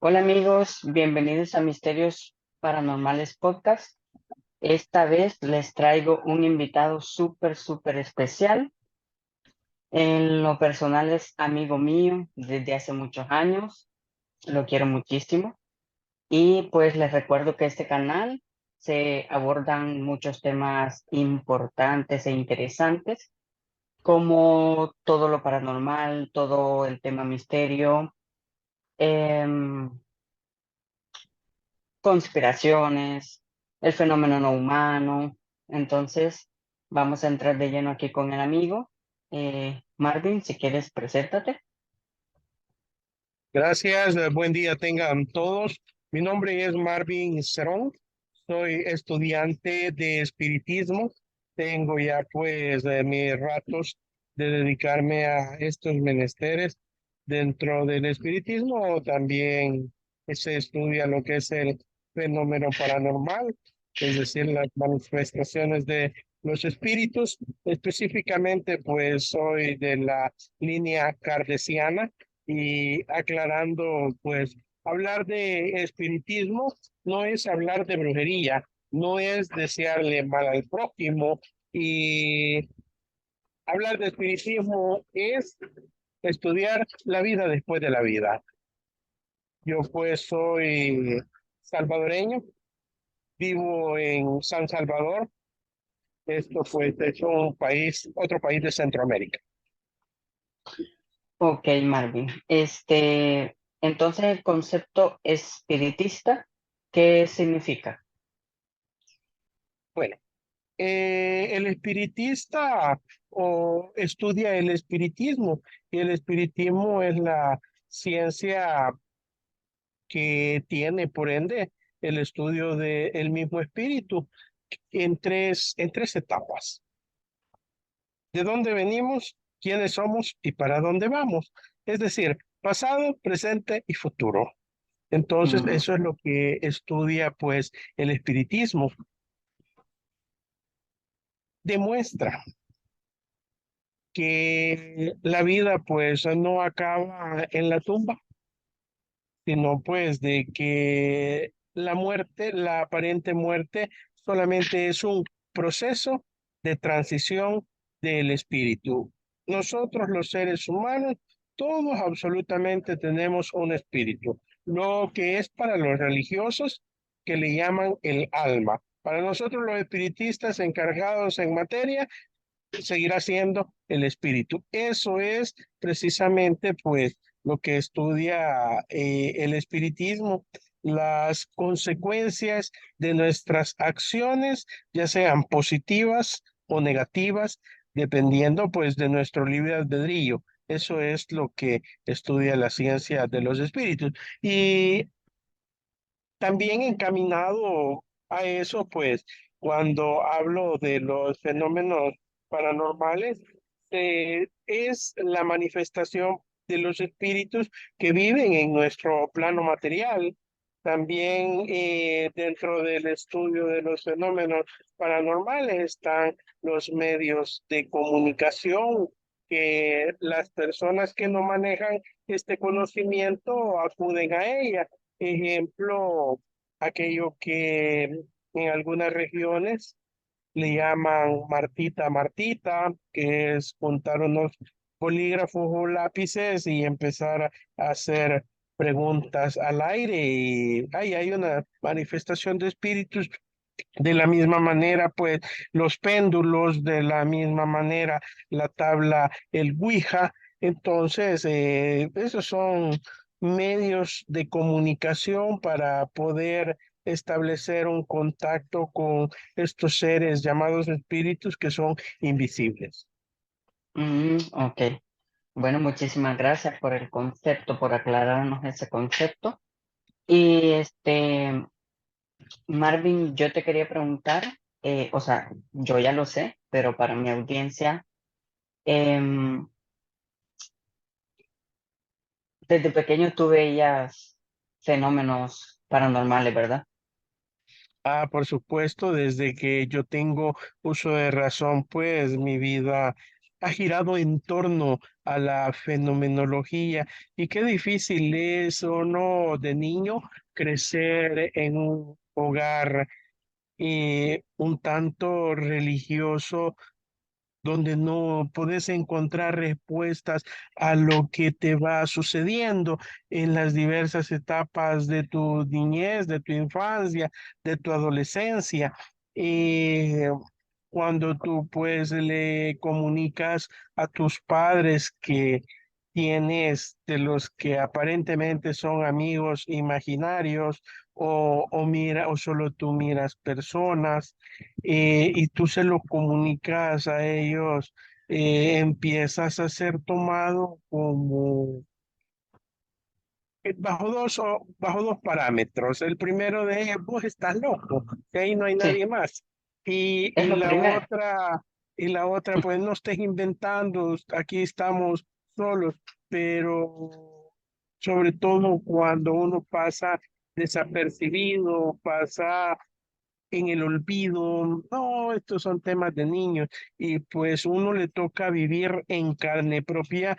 Hola amigos, bienvenidos a Misterios Paranormales Podcast. Esta vez les traigo un invitado súper especial. En lo personal es amigo mío desde hace muchos años, lo quiero muchísimo. Y pues les recuerdo que este canal se abordan muchos temas importantes e interesantes, como todo lo paranormal, todo el tema misterio. em, Conspiraciones, el fenómeno no humano. Entonces, vamos a entrar de lleno aquí con el amigo. Marvin, si quieres, preséntate. Gracias, buen día tengan todos. Mi nombre es Marvin Cerón, soy estudiante de espiritismo. Tengo ya pues mis ratos de dedicarme a estos menesteres. Dentro del espiritismo también se estudia lo que es el fenómeno paranormal, es decir, las manifestaciones de los espíritus. Específicamente pues soy de la línea cardesiana y aclarando, pues, hablar de espiritismo no es hablar de brujería, no es desearle mal al prójimo, y hablar de espiritismo es estudiar la vida después de la vida. Yo pues soy salvadoreño, vivo en San Salvador. Esto pues es un país, otro país de Centroamérica. Ok, Marvin. Entonces el concepto espiritista, ¿qué significa? Bueno, el espiritista o estudia el espiritismo, y el espiritismo es la ciencia que tiene, por ende, el estudio del mismo espíritu en tres etapas. ¿De dónde venimos? ¿Quiénes somos y para dónde vamos? Es decir, pasado, presente y futuro. Entonces, Mm, eso es lo que estudia, pues, el espiritismo. Demuestra que la vida pues no acaba en la tumba, sino pues de que la muerte, la aparente muerte, solamente es un proceso de transición del espíritu. Nosotros los seres humanos, todos absolutamente tenemos un espíritu, lo que es para los religiosos que le llaman el alma. Para nosotros los espiritistas encargados en materia, seguirá siendo el espíritu. Eso es precisamente pues lo que estudia el espiritismo, las consecuencias de nuestras acciones, ya sean positivas o negativas, dependiendo pues de nuestro libre albedrío. Eso es lo que estudia la ciencia de los espíritus. Y también encaminado a eso, pues cuando hablo de los fenómenos paranormales, es la manifestación de los espíritus que viven en nuestro plano material. También dentro del estudio de los fenómenos paranormales están los medios de comunicación, que las personas que no manejan este conocimiento acuden a ella. Ejemplo, aquello que en algunas regiones le llaman Martita Martita, que es juntar unos bolígrafos o lápices y empezar a hacer preguntas al aire. Y ahí hay una manifestación de espíritus. De la misma manera, pues los péndulos, de la misma manera la tabla, el Ouija. Entonces, esos son medios de comunicación para poder establecer un contacto con estos seres llamados espíritus que son invisibles. ok. Bueno, muchísimas gracias por el concepto, por aclararnos ese concepto. Y Marvin, yo te quería preguntar, o sea, yo ya lo sé, pero para mi audiencia, em, desde pequeño tú veías fenómenos paranormales, ¿verdad? Ah, por supuesto, desde que yo tengo uso de razón, pues mi vida ha girado en torno a la fenomenología y qué difícil es o no de niño crecer en un hogar un tanto religioso donde no puedes encontrar respuestas a lo que te va sucediendo en las diversas etapas de tu niñez, de tu infancia, de tu adolescencia. Eh, Cuando tú pues le comunicas a tus padres que tienes de los que aparentemente son amigos imaginarios o solo tú miras personas y tú se lo comunicas a ellos, empiezas a ser tomado como bajo dos parámetros. El primero de ellos, vos estás loco, que ahí no hay Sí, nadie más. Y, es y lo la primero. otra, y la otra, pues no estés inventando, aquí estamos solos, pero sobre todo cuando uno pasa desapercibido, pasa en el olvido. No, estos son temas de niños y pues uno le toca vivir en carne propia,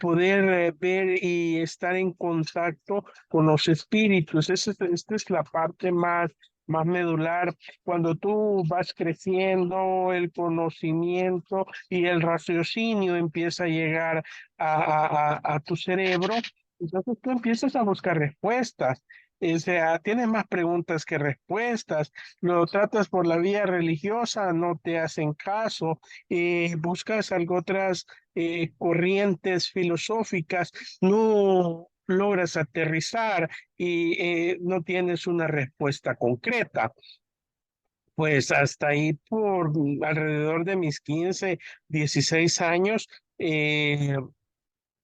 poder ver y estar en contacto con los espíritus. Esta es la parte más medular. Cuando tú vas creciendo, el conocimiento y el raciocinio empieza a llegar a tu cerebro, entonces tú empiezas a buscar respuestas. O sea, tienes más preguntas que respuestas, lo tratas por la vía religiosa, no te hacen caso, buscas algo otras corrientes filosóficas, no logras aterrizar y no tienes una respuesta concreta. Pues hasta ahí por alrededor de mis 15 16 años, eh,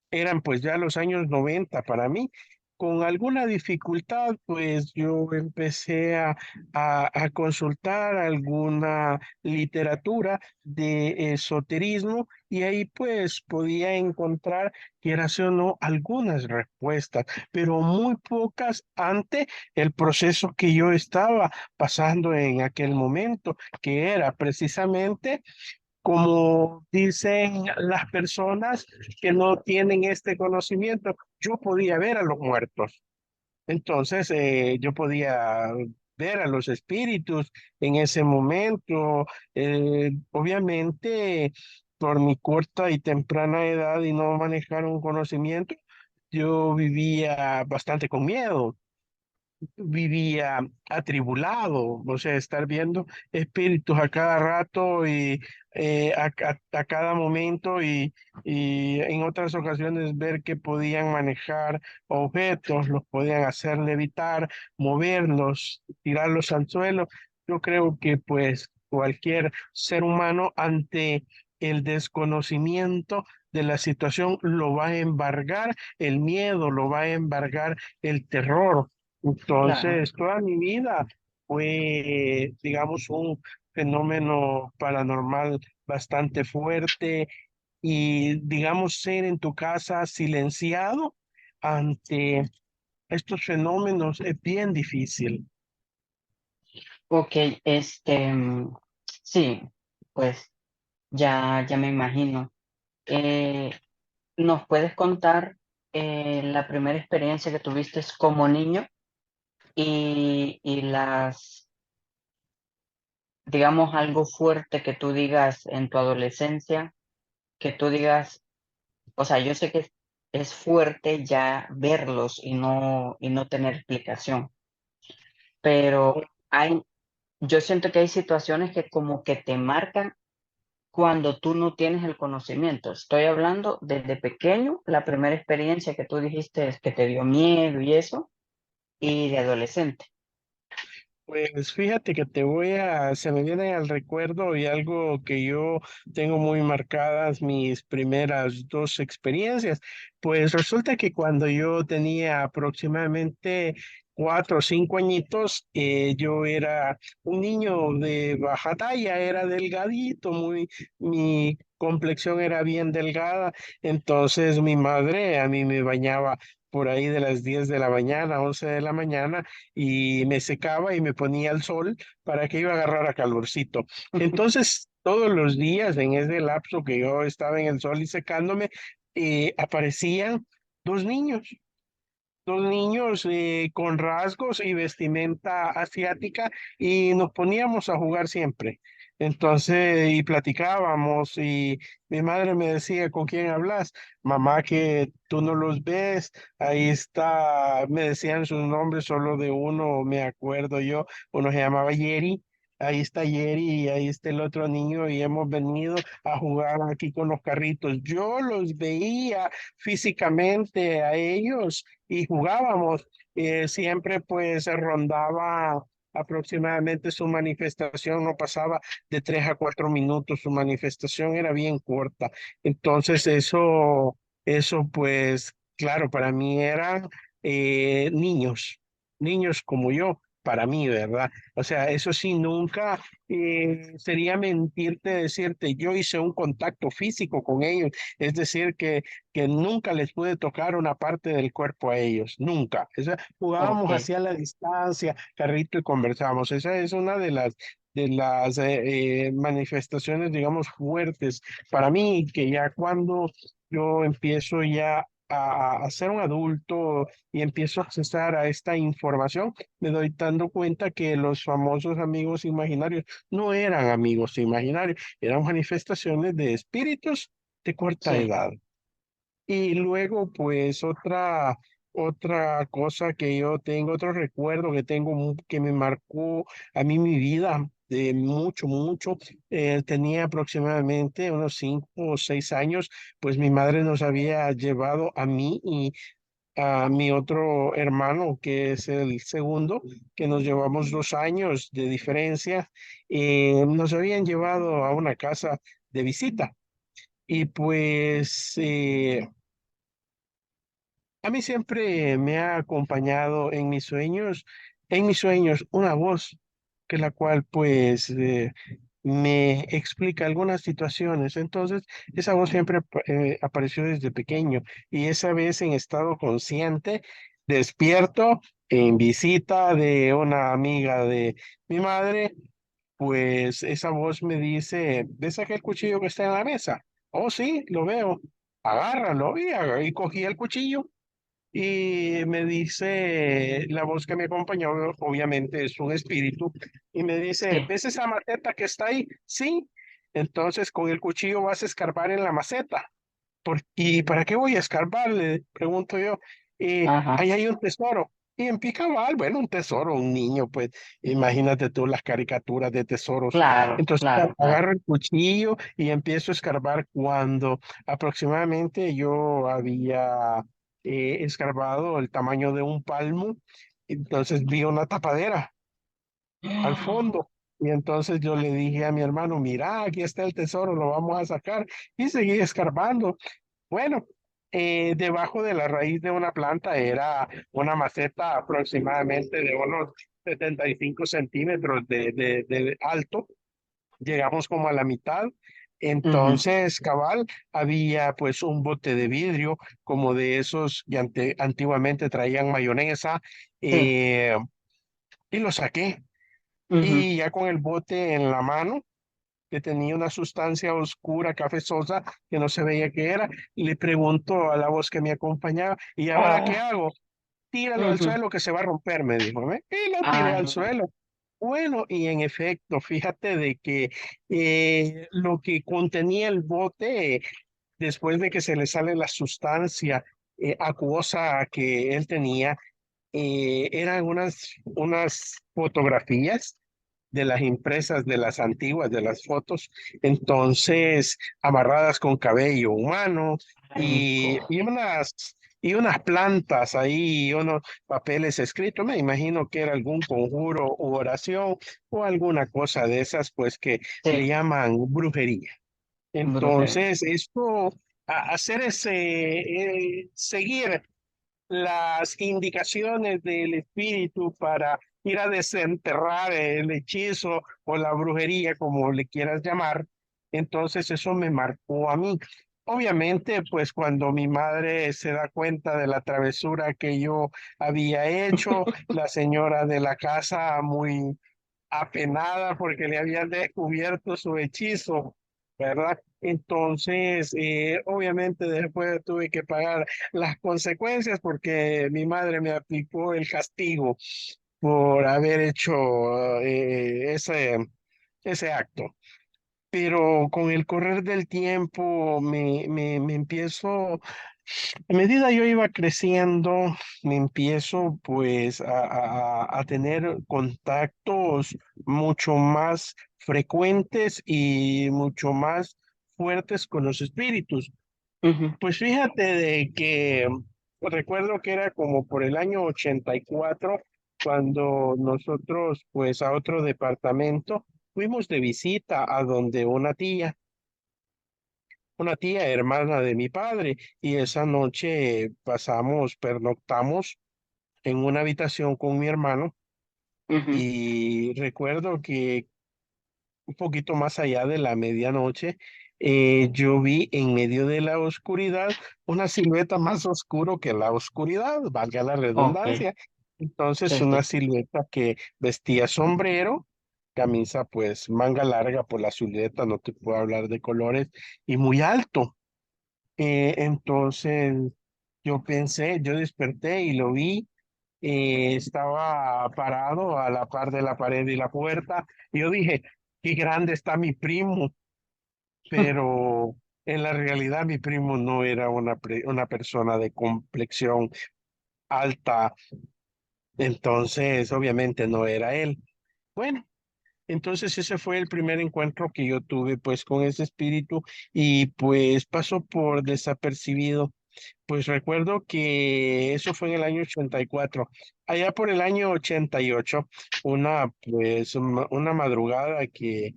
eran pues ya los años 90 para mí. Con alguna dificultad, pues yo empecé a consultar alguna literatura de esoterismo y ahí pues podía encontrar, quieras o no, algunas respuestas, pero muy pocas ante el proceso que yo estaba pasando en aquel momento, que era precisamente como dicen las personas que no tienen este conocimiento, yo podía ver a los muertos. Entonces, yo podía ver a los espíritus en ese momento. Obviamente, por mi corta y temprana edad y no manejar un conocimiento, yo vivía bastante con miedo, vivía atribulado, o sea, estar viendo espíritus a cada rato y a cada momento y en otras ocasiones ver que podían manejar objetos, los podían hacer levitar, moverlos, tirarlos al suelo. Yo creo que pues cualquier ser humano ante el desconocimiento de la situación lo va a embargar el miedo, lo va a embargar el terror. Claro. Entonces, toda mi vida fue, digamos, un fenómeno paranormal bastante fuerte y, digamos, ser en tu casa silenciado ante estos fenómenos es bien difícil. Ok, sí, pues ya me imagino. Eh, ¿Nos puedes contar la primera experiencia que tuviste como niño y digamos, algo fuerte que tú digas en tu adolescencia, que tú digas, o sea, yo sé que es fuerte ya verlos y no tener explicación, pero yo siento que hay situaciones que como que te marcan cuando tú no tienes el conocimiento. Estoy hablando desde pequeño, la primera experiencia que tú dijiste es que te dio miedo y eso, y de adolescente. Pues fíjate que se me viene al recuerdo y algo que yo tengo muy marcadas mis primeras dos experiencias. Pues resulta que cuando yo tenía aproximadamente 4 o 5 añitos, yo era un niño de baja talla, era delgadito, mi complexión era bien delgada, entonces mi madre a mí me bañaba por ahí de las 10 de la mañana, 11 de la mañana y me secaba y me ponía al sol para que iba a agarrar a calorcito. Entonces, todos los días en ese lapso que yo estaba en el sol y secándome, aparecían dos niños. Dos niños con rasgos y vestimenta asiática y nos poníamos a jugar siempre. Entonces, y platicábamos y mi madre me decía, ¿con quién hablas? Mamá, que tú no los ves. Ahí está, me decían sus nombres solo de uno, me acuerdo yo, uno se llamaba Yeri. Ahí está Yeri y ahí está el otro niño y hemos venido a jugar aquí con los carritos. Yo los veía físicamente a ellos y jugábamos. Siempre pues rondaba aproximadamente su manifestación, no pasaba de 3 a 4 minutos, su manifestación era bien corta. Entonces eso pues claro, para mí eran niños, niños como yo. Para mí, ¿verdad? O sea, eso sí, nunca sería mentirte decirte, yo hice un contacto físico con ellos, es decir, que nunca les pude tocar una parte del cuerpo a ellos, nunca. Ok, Jugábamos hacia la distancia, carrito y conversábamos. Esa es una de las manifestaciones, digamos, fuertes para mí, que ya cuando yo empiezo ya a ser un adulto y empiezo a accesar a esta información, me doy dando cuenta que los famosos amigos imaginarios no eran amigos imaginarios, eran manifestaciones de espíritus de corta sí, edad. Y luego, pues, otra cosa que yo tengo, otro recuerdo que tengo que me marcó a mí mi vida de mucho, mucho. Tenía aproximadamente unos 5 o 6 años, pues mi madre nos había llevado a mí y a mi otro hermano, que es el segundo, que nos llevamos 2 años de diferencia. Nos habían llevado a una casa de visita. Y pues a mí siempre me ha acompañado en mis sueños, una voz que la cual pues me explica algunas situaciones. Entonces, esa voz siempre apareció desde pequeño y esa vez en estado consciente, despierto, en visita de una amiga de mi madre, pues esa voz me dice, ¿ves aquel cuchillo que está en la mesa? Oh, sí, lo veo. Agárralo y cogí el cuchillo y me dice la voz que me acompañó, obviamente es un espíritu, y me dice, sí, ¿ves esa maceta que está ahí? Sí. Entonces con el cuchillo vas a escarbar en la maceta. ¿Y para qué voy a escarbar? Le pregunto yo. ajá, Ahí hay un tesoro. Y en Picabal, bueno, un tesoro, un niño, pues imagínate tú las caricaturas de tesoros. claro, Entonces claro, claro. agarro el cuchillo y empiezo a escarbar cuando aproximadamente yo había escarbado el tamaño de un palmo. Entonces vi una tapadera al fondo. Y entonces yo le dije a mi hermano, mira, aquí está el tesoro, lo vamos a sacar. Y seguí escarbando. Bueno, debajo de la raíz de una planta era una maceta aproximadamente de unos 75 centímetros de alto. Llegamos como a la mitad. Ujú, Entonces, cabal, había pues un bote de vidrio, como de esos que antiguamente traían mayonesa, sí, eh, y lo saqué. ujú, Y ya con el bote en la mano, que tenía una sustancia oscura, cafezosa, que no se veía qué era, le preguntó a la voz que me acompañaba, ¿y ahora qué ah, hago? Tíralo al ujú, suelo que se va a romper, me dijo, ¿ve? Y lo tiré ah, al suelo. Bueno, y en efecto, fíjate de que lo que contenía el bote, después de que se le sale la sustancia acuosa que él tenía, eran unas fotografías de las impresas de las antiguas, de las fotos, entonces amarradas con cabello humano rico. y unas plantas ahí, y unos papeles escritos. Me imagino que era algún conjuro u oración o alguna cosa de esas, pues que le Sí, llaman brujería. brujería. Entonces, esto, hacer seguir las indicaciones del espíritu para ir a desenterrar el hechizo o la brujería, como le quieras llamar. Entonces eso me marcó a mí. Obviamente, pues cuando mi madre se da cuenta de la travesura que yo había hecho, la señora de la casa muy apenada porque le habían descubierto su hechizo, ¿verdad? Entonces, obviamente después tuve que pagar las consecuencias porque mi madre me aplicó el castigo por haber hecho ese acto. Pero con el correr del tiempo me empiezo, a medida yo iba creciendo, me empiezo pues a tener contactos mucho más frecuentes y mucho más fuertes con los espíritus. Ujú, Pues fíjate de que recuerdo que era como por el año 84 cuando nosotros pues a otro departamento fuimos de visita a donde una tía hermana de mi padre, y esa noche pernoctamos en una habitación con mi hermano, ujú. y recuerdo que un poquito más allá de la medianoche, yo vi en medio de la oscuridad una silueta más oscuro que la oscuridad, valga la Ok, redundancia. Entonces, sí, una sí. silueta que vestía sombrero, camisa pues manga larga, por la silueta no te puedo hablar de colores, y muy alto. Entonces, yo desperté y lo vi. Estaba parado a la par de la pared y la puerta. Y yo dije, qué grande está mi primo, pero en la realidad mi primo no era una persona de complexión alta, entonces obviamente no era él. Bueno, entonces ese fue el primer encuentro que yo tuve pues con ese espíritu, y pues pasó por desapercibido. Pues recuerdo que eso fue en el año 84. Allá por el año 88, una madrugada que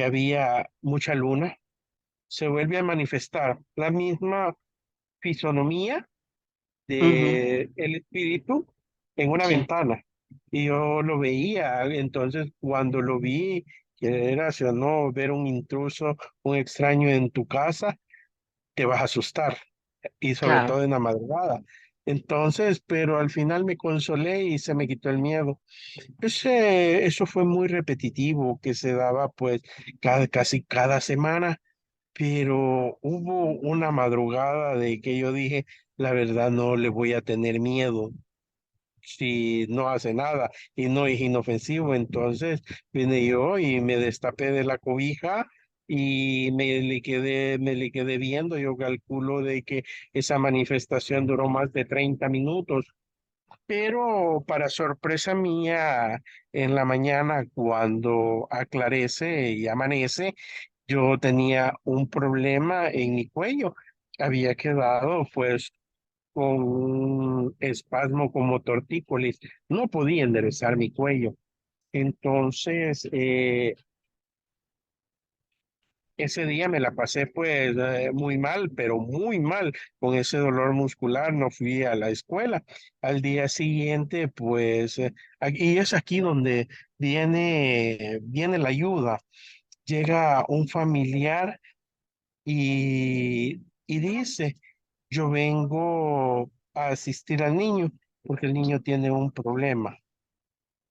había mucha luna, se vuelve a manifestar la misma fisonomía Ujú, de el espíritu en una sí, ventana. Y yo lo veía, entonces cuando lo vi, que era, o no, ver un intruso, un extraño en tu casa, te vas a asustar, y sobre claro. todo en la madrugada. Entonces, pero al final me consolé y se me quitó el miedo. Eso fue muy repetitivo, que se daba pues casi cada semana, pero hubo una madrugada de que yo dije, la verdad no le voy a tener miedo si no hace nada y no es inofensivo. Entonces vine yo y me destapé de la cobija y me le quedé viendo. Yo calculo de que esa manifestación duró más de 30 minutos, pero para sorpresa mía, en la mañana cuando aclarece y amanece, yo tenía un problema en mi cuello. Había quedado pues con un espasmo como tortícolis. No podía enderezar mi cuello. Entonces, ese día me la pasé pues muy mal, pero muy mal, con ese dolor muscular. No fui a la escuela. Al día siguiente, pues, y es aquí donde viene la ayuda. Llega un familiar y dice, yo vengo a asistir al niño porque el niño tiene un problema.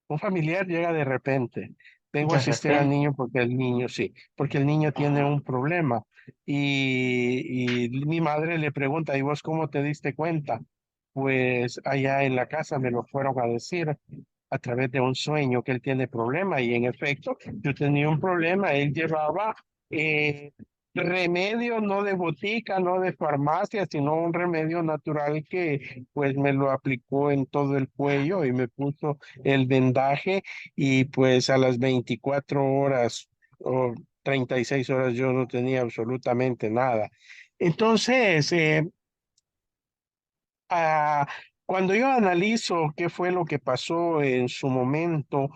Un familiar llega de repente. Vengo a De asistir al repente. niño porque el niño, sí, porque el niño tiene un problema. Y mi madre le pregunta, ¿y vos cómo te diste cuenta? Pues allá en la casa me lo fueron a decir a través de un sueño que él tiene problema. Y en efecto, yo tenía un problema. Él llevaba eh, remedio, no de botica, no de farmacia, sino un remedio natural que pues me lo aplicó en todo el cuello y me puso el vendaje, y pues a las 24 horas o 36 horas yo no tenía absolutamente nada. Entonces, ah, cuando yo analizo qué fue lo que pasó en su momento,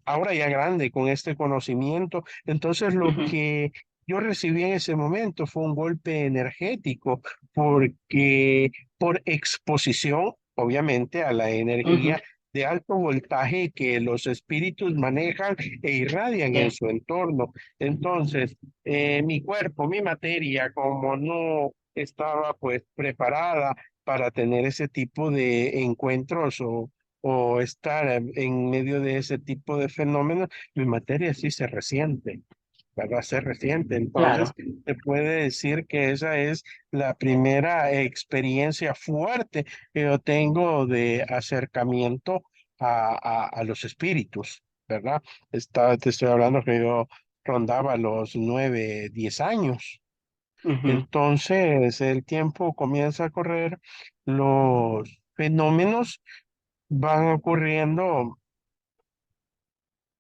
ahora ya grande con este conocimiento, entonces lo Ujú, que yo recibí en ese momento fue un golpe energético, porque por exposición, obviamente, a la ujú, energía de alto voltaje que los espíritus manejan e irradian en sí, su entorno. Entonces, mi cuerpo, mi materia, como no estaba pues preparada para tener ese tipo de encuentros o estar en medio de ese tipo de fenómenos, mi materia sí se resiente, ¿verdad? Se resiente. Entonces, claro. se puede decir que esa es la primera experiencia fuerte que yo tengo de acercamiento a los espíritus, ¿verdad? Te estoy hablando que yo rondaba los 9, 10 años. Ujú, Entonces, el tiempo comienza a correr, los fenómenos van ocurriendo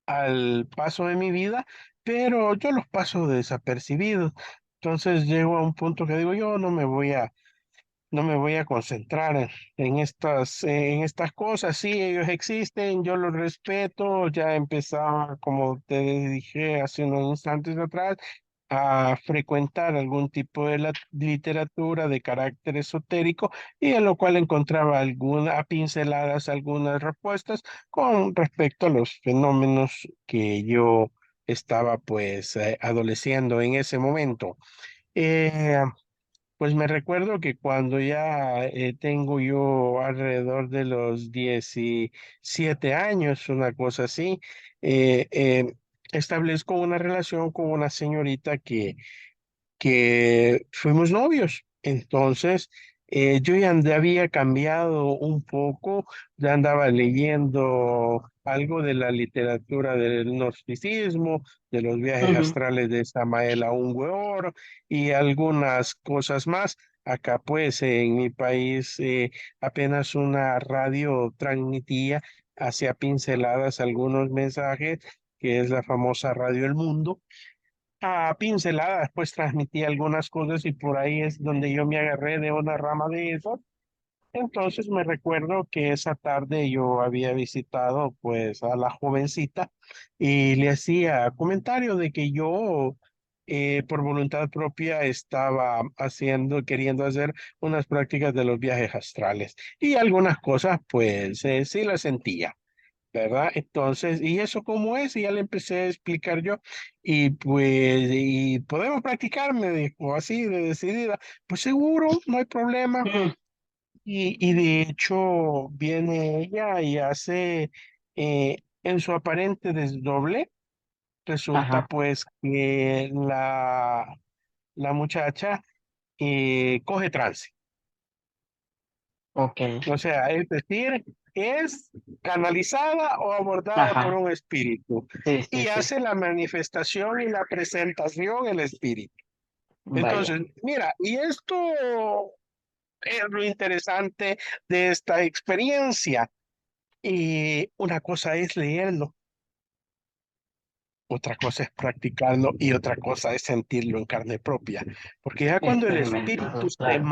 al paso de mi vida, pero yo los paso desapercibidos. Entonces llego a un punto que digo, yo no me voy a concentrar en estas cosas. Sí, ellos existen, yo los respeto. Ya empezaba, como te dije hace unos instantes atrás, a frecuentar algún tipo de literatura de carácter esotérico y en lo cual encontraba algunas pinceladas, algunas respuestas con respecto a los fenómenos que yo estaba pues adoleciendo en ese momento. Eh, pues me recuerdo que cuando ya tengo yo alrededor de los 17 años, una cosa así, eh, eh, establezco una relación con una señorita que fuimos novios. Entonces, yo ya había cambiado un poco, ya andaba leyendo algo de la literatura del gnosticismo, de los viajes ujú, astrales de Samael Aun Weor y algunas cosas más. Acá, pues, en mi país, apenas una radio transmitía, hacía pinceladas algunos mensajes, que es la famosa Radio El Mundo a pinceladas, pues transmití algunas cosas y por ahí es donde yo me agarré de una rama de eso. Entonces me recuerdo que esa tarde yo había visitado pues a la jovencita y le hacía comentario de que yo por voluntad propia estaba queriendo hacer unas prácticas de los viajes astrales y algunas cosas pues sí las sentía. ¿Verdad? Entonces, ¿y eso cómo es? Y ya le empecé a explicar yo, y pues, y podemos practicar, me dijo, así de decidida, pues seguro, no hay problema. mm, Y de hecho, viene ella y hace, en su aparente desdoble, resulta ajá, pues que la muchacha coge trance. ok, O sea, es decir, es canalizada o abordada por ajá, un espíritu sí, sí, y sí, hace la manifestación y la presentación el espíritu. vaya. Entonces, mira, y esto es lo interesante de esta experiencia. Y una cosa es leerlo, otra cosa es practicarlo y otra cosa es sentirlo en carne propia. Porque ya cuando Experimentado, claro.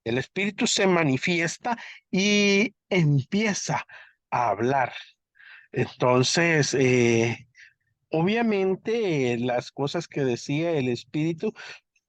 el espíritu se manifiesta y empieza a hablar. Entonces, obviamente, las cosas que decía el espíritu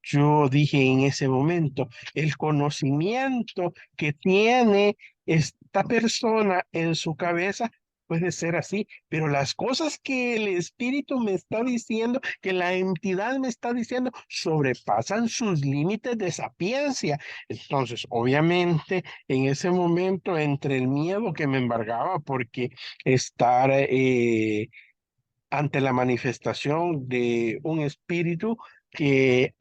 yo dije en ese momento, el conocimiento que tiene esta persona en su cabeza puede ser así, pero las cosas que el espíritu me está diciendo, que la entidad me está diciendo, sobrepasan sus límites de sapiencia. Entonces, obviamente, en ese momento, entre el miedo que me embargaba, porque estar ante la manifestación de un espíritu que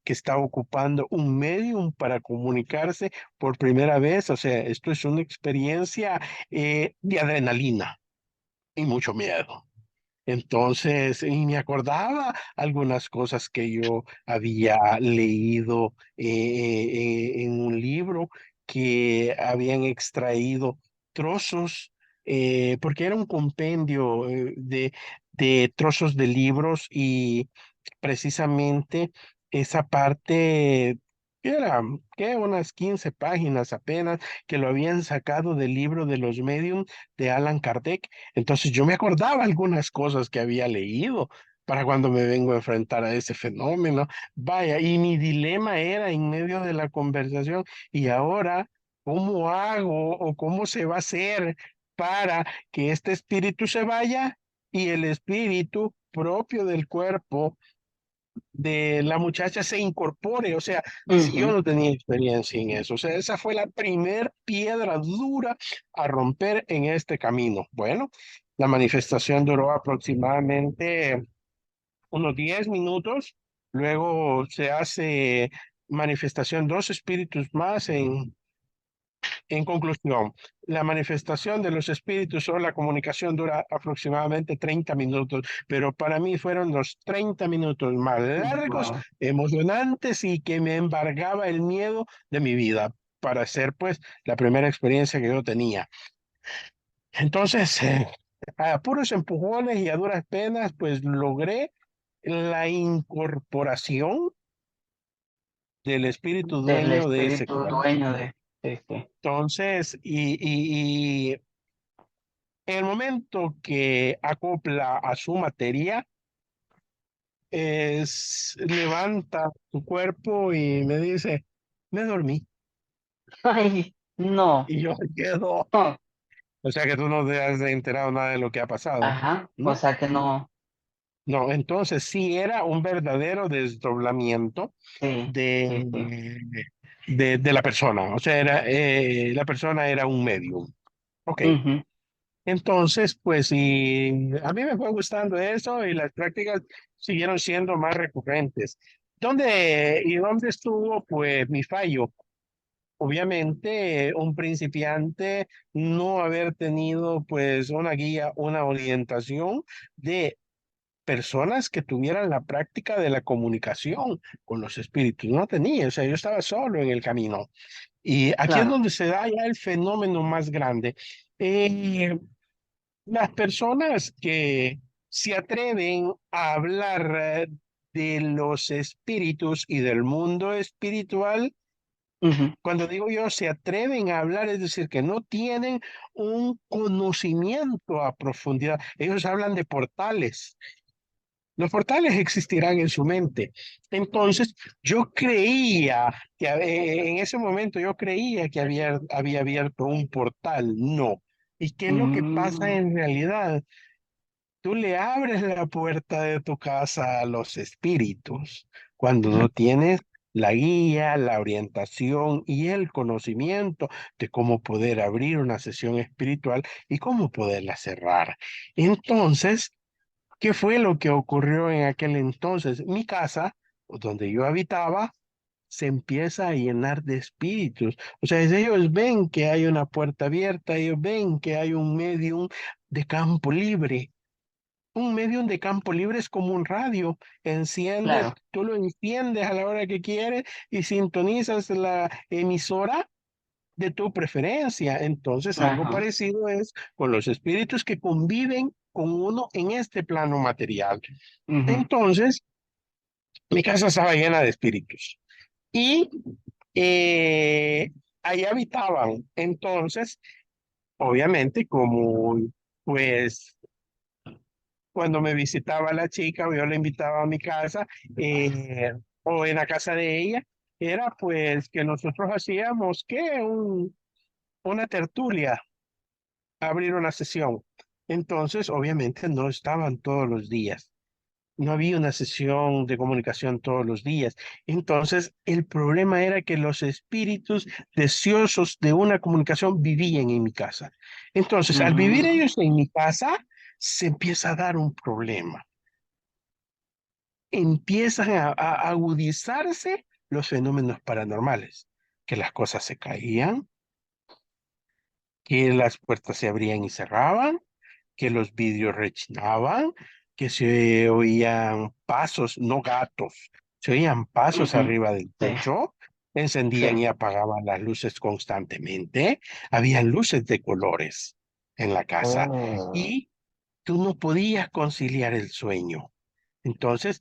está ocupando un medium para comunicarse por primera vez. O sea, esto es una experiencia de adrenalina y mucho miedo. Entonces, y me acordaba algunas cosas que yo había leído en un libro que habían extraído trozos, porque era un compendio de trozos de libros y precisamente esa parte, que era que unas 15 páginas apenas, que lo habían sacado del libro de los medium de Allan Kardec. Entonces yo me acordaba algunas cosas que había leído para cuando me vengo a enfrentar a ese fenómeno. Vaya, y mi dilema era en medio de la conversación, y ahora, ¿cómo hago o cómo se va a hacer para que este espíritu se vaya y el espíritu propio del cuerpo de la muchacha se incorpore. O sea, si yo Ujú. no tenía experiencia en eso. O sea, esa fue la primer piedra dura a romper en este camino. Bueno, la manifestación duró aproximadamente unos 10 minutos. Luego se hace manifestación dos espíritus más en conclusión, la manifestación de los espíritus o la comunicación dura aproximadamente 30 minutos, pero para mí fueron los 30 minutos más largos, Wow. emocionantes y que me embargaba el miedo de mi vida para ser pues la primera experiencia que yo tenía. Entonces, a puros empujones y a duras penas, pues logré la incorporación del espíritu Del dueño de ese espíritu cuerpo. dueño de... Sí, sí. Entonces, y en el momento que acopla a su materia, levanta su cuerpo y me dice, me dormí. Ay, no. Y yo me quedo. Oh, O sea que tú no te has enterado nada de lo que ha pasado, ajá. O ¿no? sea que no. No, entonces sí era un verdadero desdoblamiento Sí, sí, sí. de, de la persona. O sea, la persona era un medium. Ok. Ujú. Entonces, pues, y a mí me fue gustando eso y las prácticas siguieron siendo más recurrentes. ¿Dónde estuvo, pues, mi fallo? Obviamente, un principiante no haber tenido, pues, una guía, una orientación de personas que tuvieran la práctica de la comunicación con los espíritus. No tenía, o sea, yo estaba solo en el camino. Y aquí es Claro. donde se da ya el fenómeno más grande. Eh, las personas que se atreven a hablar de los espíritus y del mundo espiritual, Ujú. cuando digo yo se atreven a hablar, es decir, que no tienen un conocimiento a profundidad. Ellos hablan de portales. Los portales existirán en su mente. Entonces, yo creía que en ese momento yo creía que había abierto un portal. No. ¿Y qué es lo que pasa Mm, en realidad? Tú le abres la puerta de tu casa a los espíritus cuando no tienes la guía, la orientación y el conocimiento de cómo poder abrir una sesión espiritual y cómo poderla cerrar. Entonces, ¿qué fue lo que ocurrió en aquel entonces? Mi casa, donde yo habitaba, se empieza a llenar de espíritus. O sea, ellos ven que hay una puerta abierta, ellos ven que hay un medium de campo libre. Un medium de campo libre es como un radio. Enciendes, claro. tú lo enciendes a la hora que quieres y sintonizas la emisora de tu preferencia. Entonces, algo Ajá. parecido es con los espíritus que conviven con uno en este plano material. Ujú. Entonces, mi casa estaba llena de espíritus y eh, ahí habitaban. Entonces, obviamente, como pues cuando me visitaba la chica o yo la invitaba a mi casa o en la casa de ella, era pues que nosotros hacíamos una tertulia, abrir una sesión. Entonces, obviamente no estaban todos los días. No había una sesión de comunicación todos los días. Entonces, el problema era que los espíritus deseosos de una comunicación vivían en mi casa. Entonces, al vivir Mm, ellos en mi casa, se empieza a dar un problema. Empiezan a agudizarse los fenómenos paranormales, que las cosas se caían, que las puertas se abrían y cerraban, que los vidrios rechinaban, que se oían pasos, no gatos, se oían pasos ujú. arriba del Sí, techo, encendían sí. y apagaban las luces constantemente, habían luces de colores en la casa Oh. y tú no podías conciliar el sueño. Entonces,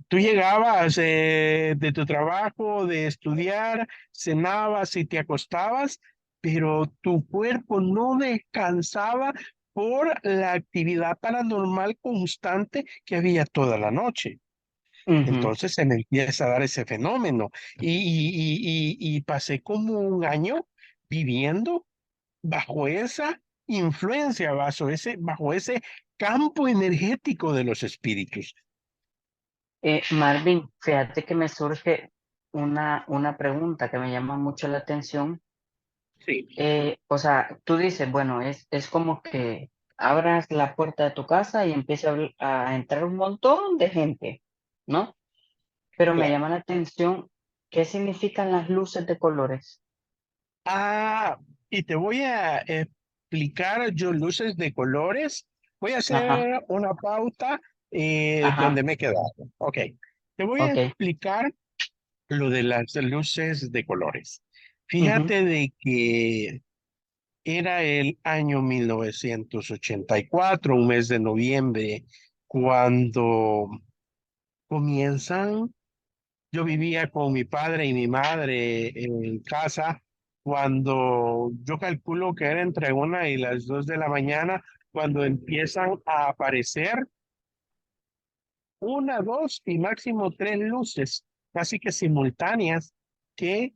tú llegabas de tu trabajo, de estudiar, cenabas y te acostabas, pero tu cuerpo no descansaba por la actividad paranormal constante que había toda la noche. Ujú. Entonces se me empieza a dar ese fenómeno y pasé como un año viviendo bajo esa influencia, bajo ese campo energético de los espíritus. Marvin, fíjate que me surge una pregunta que me llama mucho la atención. Sí. O sea, tú dices, bueno, es como que abras la puerta de tu casa y empieza a entrar un montón de gente, ¿no? Pero me Claro. llama la atención qué significan las luces de colores. Ah, y te voy a explicar yo luces de colores. Voy a Ajá, hacer una pauta donde ajá, me he quedado. Ok, te voy a ok. explicar lo de las luces de colores. Ujú, Fíjate de que era el año 1984, un mes de noviembre, cuando comienzan. Yo vivía con mi padre y mi madre en casa cuando yo calculo que era entre 1 y las 2 de la mañana, cuando empiezan a aparecer una, dos y máximo tres luces, casi que simultáneas, que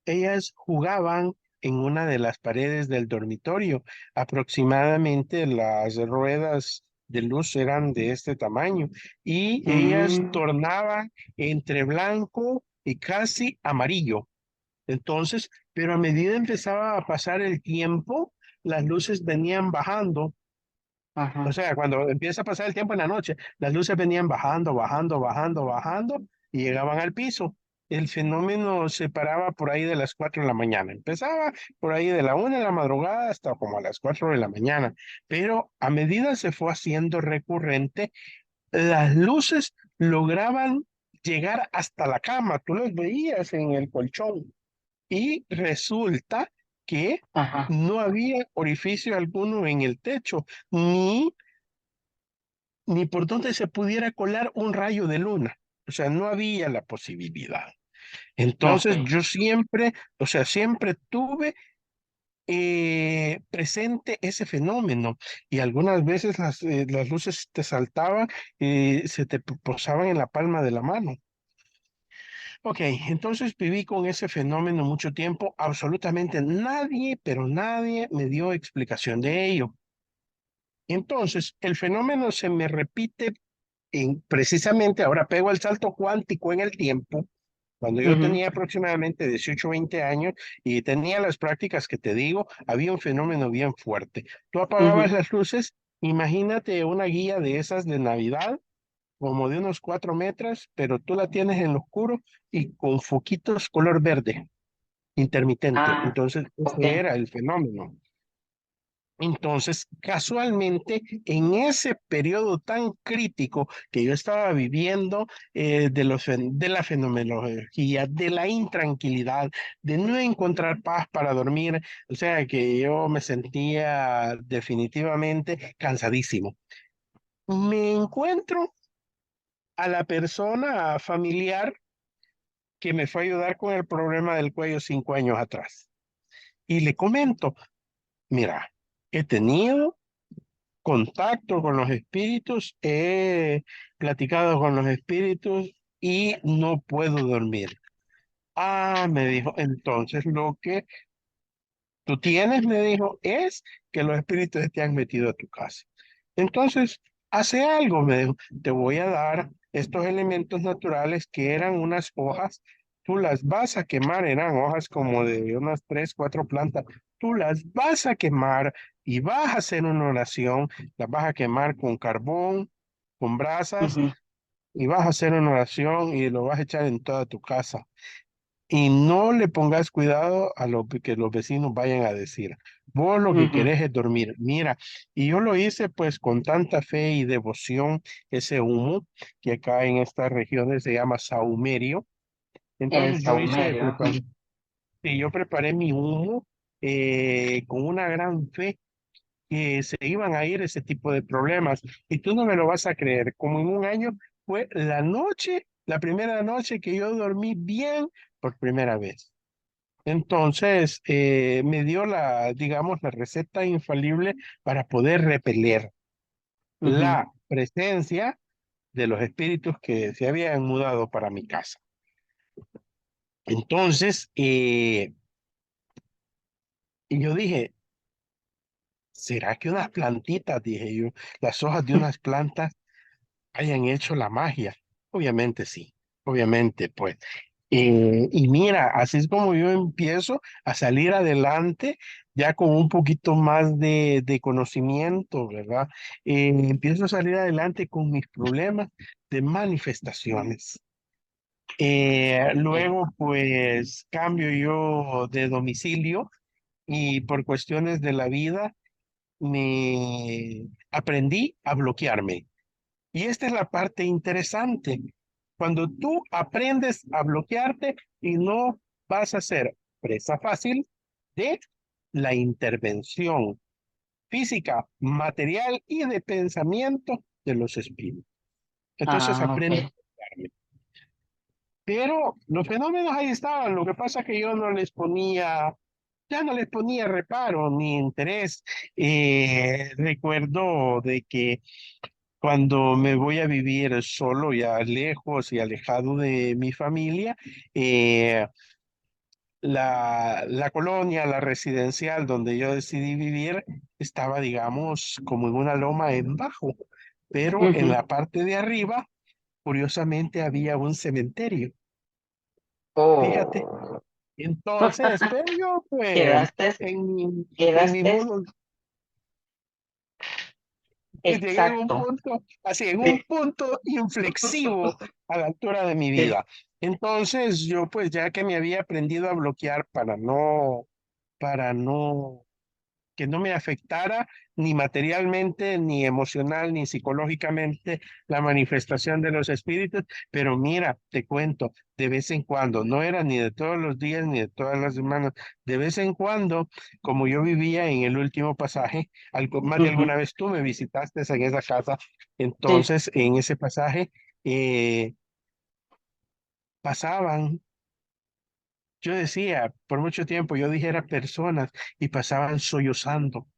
ellas jugaban en una de las paredes del dormitorio. Aproximadamente las ruedas de luz eran de este tamaño y ellas mm, tornaban entre blanco y casi amarillo. Entonces, pero a medida empezaba a pasar el tiempo, las luces venían bajando. O ajá, sea, cuando empieza a pasar el tiempo en la noche, las luces venían bajando, bajando, bajando, bajando y llegaban al piso. El fenómeno se paraba por ahí de las 4 de la mañana. Empezaba por ahí de la 1 de la madrugada hasta como a las 4 de la mañana. Pero a medida se fue haciendo recurrente, las luces lograban llegar hasta la cama. Tú los veías en el colchón. Y resulta que ajá, no había orificio alguno en el techo, ni por donde se pudiera colar un rayo de luna. O sea, no había la posibilidad. ok, Entonces yo siempre, o sea, siempre tuve presente ese fenómeno y algunas veces las luces te saltaban y se te posaban en la palma de la mano. Ok, entonces viví con ese fenómeno mucho tiempo. Absolutamente nadie, pero nadie me dio explicación de ello. Entonces, el fenómeno se me repite precisamente, ahora pego el salto cuántico en el tiempo, cuando yo ujú, tenía aproximadamente 18 o 20 años y tenía las prácticas que te digo, había un fenómeno bien fuerte. Tú apagabas ujú. las luces, imagínate una guía de esas de Navidad, como de unos 4 metros, pero tú la tienes en lo oscuro y con foquitos color verde, intermitente. Ah, Entonces, ok, ese era el fenómeno. Entonces, casualmente, en ese periodo tan crítico que yo estaba viviendo, de la fenomenología, de la intranquilidad, de no encontrar paz para dormir, o sea que yo me sentía definitivamente cansadísimo. Me encuentro a la persona familiar que me fue a ayudar con el problema del cuello 5 años atrás. Y le comento, mira, he tenido contacto con los espíritus, he platicado con los espíritus y no puedo dormir. Ah, me dijo, entonces lo que tú tienes, me dijo, es que los espíritus te han metido a tu casa. Entonces, hace algo, me dijo, te voy a dar estos elementos naturales que eran unas hojas, tú las vas a quemar, eran hojas como de unas 3, 4 plantas, tú las vas a quemar y vas a hacer una oración, las vas a quemar con carbón, con brasas, ujú, y vas a hacer una oración y lo vas a echar en toda tu casa. Y no le pongas cuidado a lo que los vecinos vayan a decir. Vos lo que ujú. querés es dormir. Mira, y yo lo hice pues con tanta fe y devoción, ese humo, que acá en estas regiones se llama sahumerio. El Entonces saumerio. yo preparé mi humo con una gran fe que se iban a ir ese tipo de problemas. Y tú no me lo vas a creer, como en un año fue la primera noche que yo dormí bien por primera vez. Entonces, me dio digamos, la receta infalible para poder repeler Ujú. la presencia de los espíritus que se habían mudado para mi casa. Entonces, y yo dije, ¿será que unas plantitas, dije yo, las hojas de unas plantas hayan hecho la magia? Obviamente sí, obviamente pues. Y mira, así es como yo empiezo a salir adelante ya con un poquito más de conocimiento, ¿verdad? Empiezo a salir adelante con mis problemas de manifestaciones. Ok. Luego pues cambio yo de domicilio y por cuestiones de la vida me aprendí a bloquearme. Y esta es la parte interesante. Cuando tú aprendes a bloquearte y no vas a ser presa fácil de la intervención física, material y de pensamiento de los espíritus. Entonces Ah, aprendo a ok. bloquearme. Pero los fenómenos ahí estaban. Lo que pasa es que yo no les ponía, ya no les ponía reparo ni interés. Recuerdo de que cuando me voy a vivir solo, ya lejos y alejado de mi familia, eh, la colonia, la residencial donde yo decidí vivir, estaba, digamos, como en una loma en bajo, pero en Ujú. la parte de arriba, curiosamente, había un cementerio. Fíjate. Oh. Entonces, pero yo, pues, Quedaste, en mi quedaste modo, llegué en un exacto. punto, así, en un Sí. punto inflexivo a la altura de mi Sí. vida. Entonces, yo, pues, ya que me había aprendido a bloquear para no que no me afectara ni materialmente, ni emocional, ni psicológicamente la manifestación de los espíritus. Pero mira, te cuento, de vez en cuando, no era ni de todos los días ni de todas las semanas, de vez en cuando, como yo vivía en el último pasaje, más de Ujú. alguna vez tú me visitaste en esa casa, Sí. entonces en ese pasaje eh, pasaban. Yo decía, por mucho tiempo, yo dijera personas y pasaban sollozando. O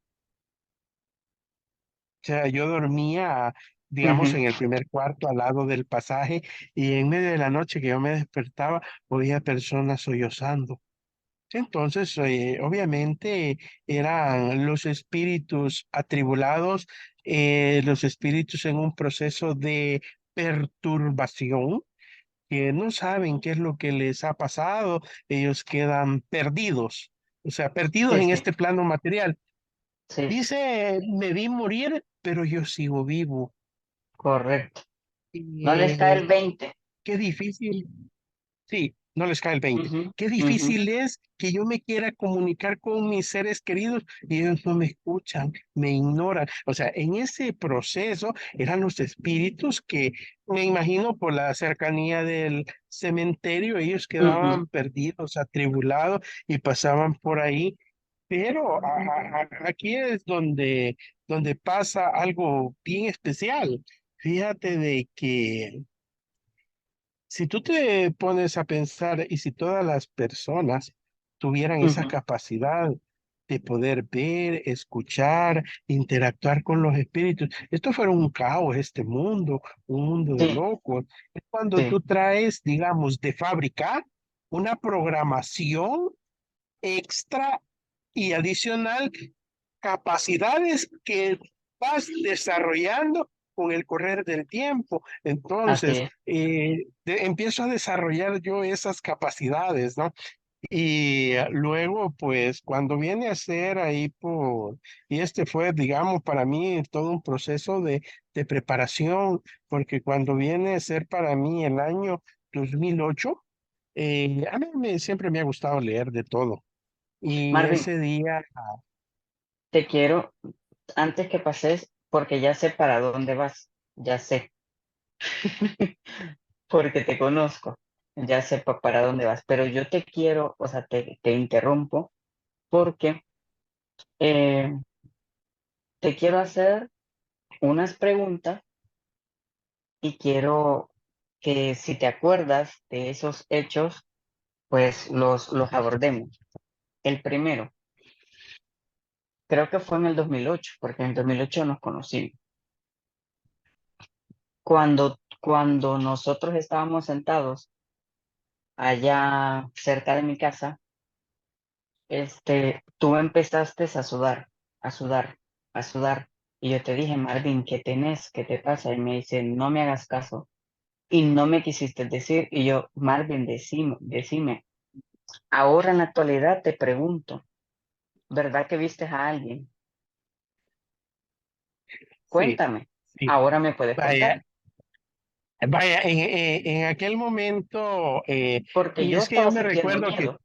sea, yo dormía, digamos, Ujú. en el primer cuarto al lado del pasaje y en medio de la noche que yo me despertaba, oía personas sollozando. Entonces, obviamente eran los espíritus atribulados, los espíritus en un proceso de perturbación, que no saben qué es lo que les ha pasado, ellos quedan perdidos, o sea, perdidos Sí, en sí. este plano material. Sí, sí. Dice, me vi morir, pero yo sigo vivo. Correcto. No les cae Eh, el 20. qué difícil, sí, no les cae el 20. Ujú. Qué Ujú. difícil es que yo me quiera comunicar con mis seres queridos y ellos no me escuchan, me ignoran. O sea, en ese proceso eran los espíritus que, me imagino por la cercanía del cementerio, ellos Ujú. quedaban perdidos, atribulados y pasaban por ahí. Pero aquí es donde pasa algo bien especial. Fíjate de que si tú te pones a pensar y si todas las personas tuvieran esa Ujú. capacidad de poder ver, escuchar, interactuar con los espíritus, esto fuera un caos, este mundo, un mundo de Sí, locos. Es cuando sí, tú traes, digamos, de fábrica una programación extra y adicional, capacidades que vas desarrollando con el correr del tiempo. así Entonces, es. empiezo a desarrollar yo esas capacidades, ¿no? Y luego, pues, cuando viene a ser ahí y este fue, digamos, para mí todo un proceso de preparación, porque cuando viene a ser para mí el año 2008, a mí siempre me ha gustado leer de todo. Y Marvin, ese día, te quiero, antes que pases, porque ya sé para dónde vas, ya sé, porque te conozco, ya sé para dónde vas, pero yo te quiero, o sea, te interrumpo porque eh, te quiero hacer unas preguntas y quiero que si te acuerdas de esos hechos, pues los abordemos. El primero, creo que fue en el 2008, porque en el 2008 nos conocimos. Cuando nosotros estábamos sentados allá cerca de mi casa, tú empezaste a sudar, a sudar, a sudar. Y yo te dije, Marvin, ¿qué tenés? ¿Qué te pasa? Y me dice, no me hagas caso. y no me quisiste decir. Y yo, Marvin, decime, ahora en la actualidad te pregunto, ¿verdad que viste a alguien? Sí, Cuéntame, sí. ahora me puedes Vaya, contar, vaya, en aquel momento, porque y yo es que yo estaba me sintiendo recuerdo que, miedo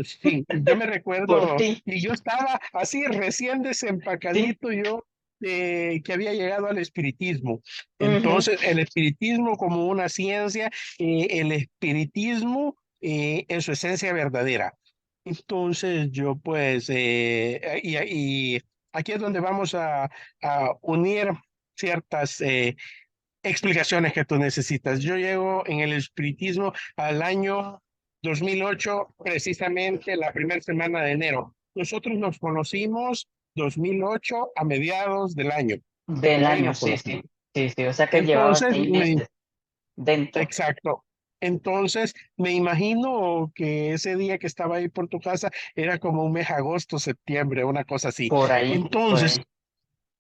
sí, yo me por recuerdo, ti. y yo estaba así recién Sí, desempacadito yo, que había llegado al espiritismo. ujú, Entonces, el espiritismo como una ciencia, el espiritismo en su esencia verdadera. Entonces, yo pues, y aquí es donde vamos a unir ciertas explicaciones que tú necesitas. Yo llego en el espiritismo al año 2008, precisamente la primera semana de enero. Nosotros nos conocimos 2008 a mediados del año. del Por ahí año, nos sí, conocimos. sí, sí, sí, o sea que llevaba Entonces, 6 meses dentro, exacto. Entonces, me imagino que ese día que estaba ahí por tu casa era como un mes agosto, septiembre, una cosa así. por ahí, por Entonces, ahí.